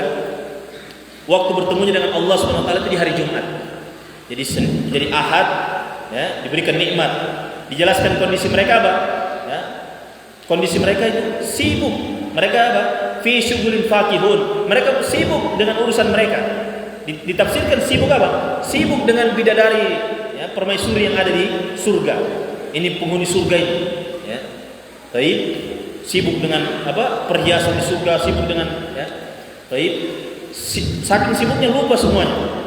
[SPEAKER 1] waktu bertemunya dengan Allah Subhanahu wa taala itu di hari Jumat. Jadi Ahad, ya, diberikan nikmat. Dijelaskan kondisi mereka apa? Ya, kondisi mereka itu sibuk. Mereka apa? Fi syughulin fakihun. Mereka sibuk dengan urusan mereka. Ditafsirkan sibuk apa? Sibuk dengan bidadari, ya, permaisuri yang ada di surga. Ini penghuni surga itu, ya. Baik, sibuk dengan apa? Perhiasan di surga, sibuk dengan, ya. Baik, saking sibuknya lupa semuanya.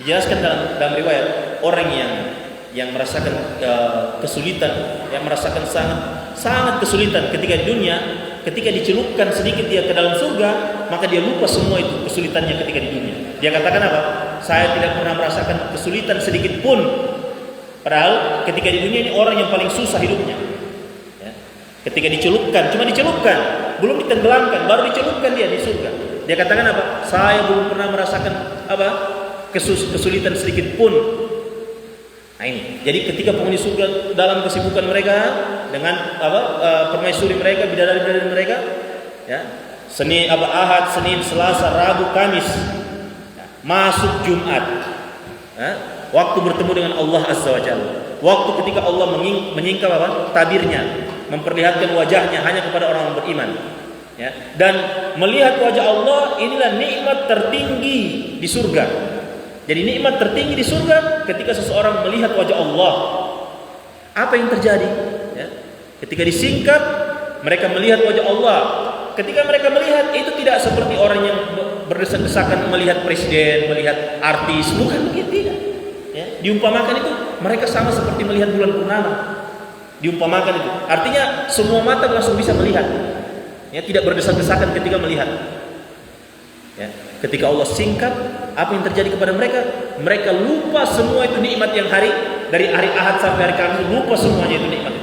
[SPEAKER 1] Dijelaskan dalam riwayat, orang yang merasakan kesulitan, yang merasakan sangat kesulitan ketika di dunia, ketika dicelupkan sedikit dia ke dalam surga, maka dia lupa semua itu kesulitannya ketika di dunia. Dia katakan apa? Saya tidak pernah merasakan kesulitan sedikit pun. Padahal ketika di dunia ini orang yang paling susah hidupnya, ya. Ketika dicelupkan, cuma dicelupkan, belum ditenggelamkan, baru dicelupkan dia di surga. Dia katakan apa? Saya belum pernah merasakan apa? Kesulitan sedikit pun. Nah ini, jadi ketika penghuni surga dalam kesibukan mereka dengan apa, permaisuri mereka, bidadari mereka, ya, Ahad, Senin, Selasa, Rabu, Kamis, ya, masuk Jumat, ya, waktu bertemu dengan Allah Azza wa Jalla, waktu ketika Allah menyingkap apa, tabirnya, memperlihatkan wajahnya hanya kepada orang beriman, ya, dan melihat wajah Allah, inilah nikmat tertinggi di surga. Jadi nikmat tertinggi di surga ketika seseorang melihat wajah Allah. Apa yang terjadi? Ya. Ketika disingkap, mereka melihat wajah Allah. Ketika mereka melihat, itu tidak seperti orang yang berdesak-desakan melihat presiden, melihat artis. Bukan begitu, tidak. Ya. Diumpamakan itu, mereka sama seperti melihat bulan purnama. Diumpamakan itu. Artinya semua mata langsung bisa melihat. Ya, tidak berdesak-desakan ketika melihat. Ya. Ketika Allah singkap, Apa yang terjadi kepada mereka? Mereka lupa semua itu nikmat yang dari hari Ahad sampai hari Kamis, lupa semuanya itu nikmat.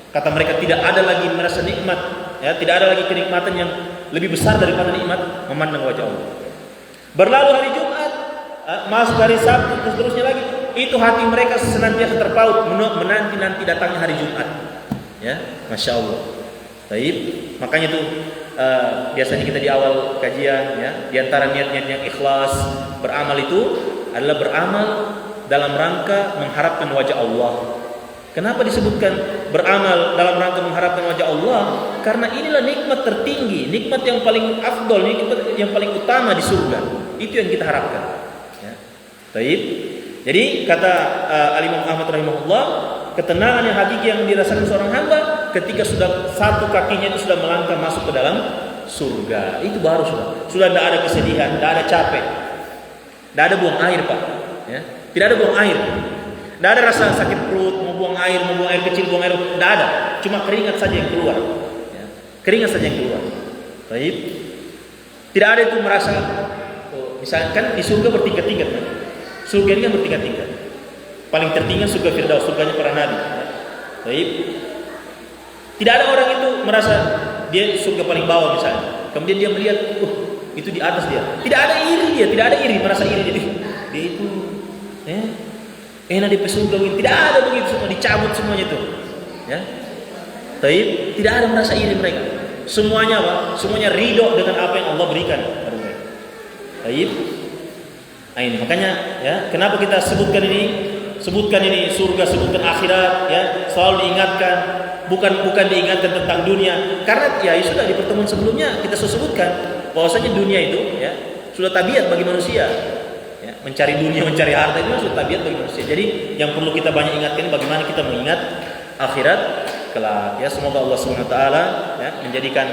[SPEAKER 1] Kata mereka tidak ada lagi merasa nikmat, ya, tidak ada lagi kenikmatan yang lebih besar daripada nikmat memandang wajah Allah. Berlalu hari Jumat, masuk hari Sabtu, dan seterusnya lagi, itu hati mereka senantiasa terpaut menanti datangnya hari Jumat. Ya, masya Allah. Baik, makanya tuh biasanya kita di awal kajian, ya, di antara niat-niat yang ikhlas beramal itu adalah beramal dalam rangka mengharapkan wajah Allah. Kenapa disebutkan beramal dalam rangka mengharapkan wajah Allah? Karena inilah nikmat tertinggi, nikmat yang paling afdol, nikmat yang paling utama di surga. Itu yang kita harapkan. Ya. Baik. Jadi kata Al-Imam Ahmad rahimahullah, ketenangan yang hakiki yang dirasakan seorang hamba ketika sudah satu kakinya itu sudah melangkah masuk ke dalam surga. Itu baru sudah tidak ada kesedihan, tidak ada capek, tidak ada buang air, Pak. Ya. Tidak ada buang air. Tidak ada rasa sakit perut, mau buang air kecil, buang air, tidak ada. Cuma keringat saja yang keluar. Ya. Keringat saja yang keluar. Baik. Tidak ada itu merasa, misalkan di surga bertingkat-tingkat. Kan? Surga ini kan bertingkat-tingkat. Paling tertinggi surga Firdaus, surganya para nabi. Baik. Tidak ada orang itu merasa dia surga paling bawah misalnya. Kemudian dia melihat, itu di atas dia. Tidak ada iri dia, tidak ada iri, merasa iri jadi dia itu enak di surga ini. Tidak ada begitu, semua dicabut semuanya itu. Ya. Baik, tidak ada merasa iri mereka. Semuanya apa? Semuanya ridho dengan apa yang Allah berikan kepada mereka. Baik. Nah ini makanya ya, kenapa kita sebutkan ini surga, sebutkan akhirat, ya, selalu diingatkan, bukan diingatkan tentang dunia, karena ya sudah di pertemuan sebelumnya kita sudah sebutkan bahwasanya dunia itu ya sudah tabiat bagi manusia, ya, mencari dunia, mencari harta itu sudah tabiat bagi manusia. Jadi yang perlu kita banyak ingatkan bagaimana kita mengingat akhirat kelak. Ya, semoga Allah SWT ya menjadikan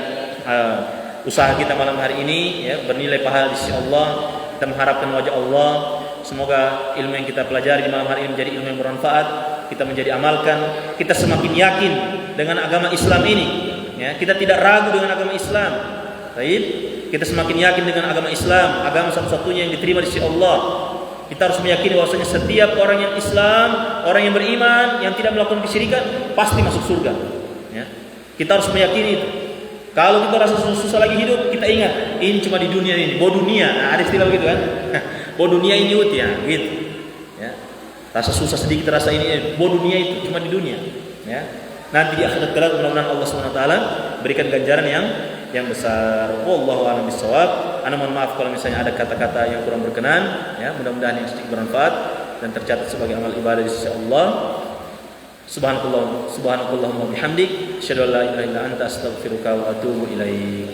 [SPEAKER 1] usaha kita malam hari ini ya bernilai pahala di sisi Allah. Kita mengharapkan wajah Allah. Semoga ilmu yang kita pelajari di malam hari ini menjadi ilmu yang bermanfaat. Kita menjadi amalkan. Kita semakin yakin dengan agama Islam ini. Ya, kita tidak ragu dengan agama Islam. Baik, kita semakin yakin dengan agama Islam, agama satu-satunya yang diterima di sisi Allah. Kita harus meyakini bahwasanya setiap orang yang Islam, orang yang beriman, yang tidak melakukan kesyirikan pasti masuk surga. Ya, kita harus meyakini itu. Kalau kita rasa susah lagi hidup, kita ingat ini cuma di dunia ini, bawa dunia. Nah, ada istilah begitu kan? Bawa dunia ini ya, gitu. Ya. Rasa susah sedikit, rasa ini, bawa dunia itu cuma di dunia. Ya. Nanti di akhirat kelak mudah-mudahan Allah SWT berikan ganjaran yang besar. Wallahu a'lam bishawab. Ana mohon maaf kalau misalnya ada kata-kata yang kurang berkenan. Ya, mudah-mudahan yang sedikit bermanfaat dan tercatat sebagai amal ibadah di sisi Allah. Subhanakallahumma bihamdik, asyhadu an la ilaha illa anta, astaghfiruka wa atubu ilaik.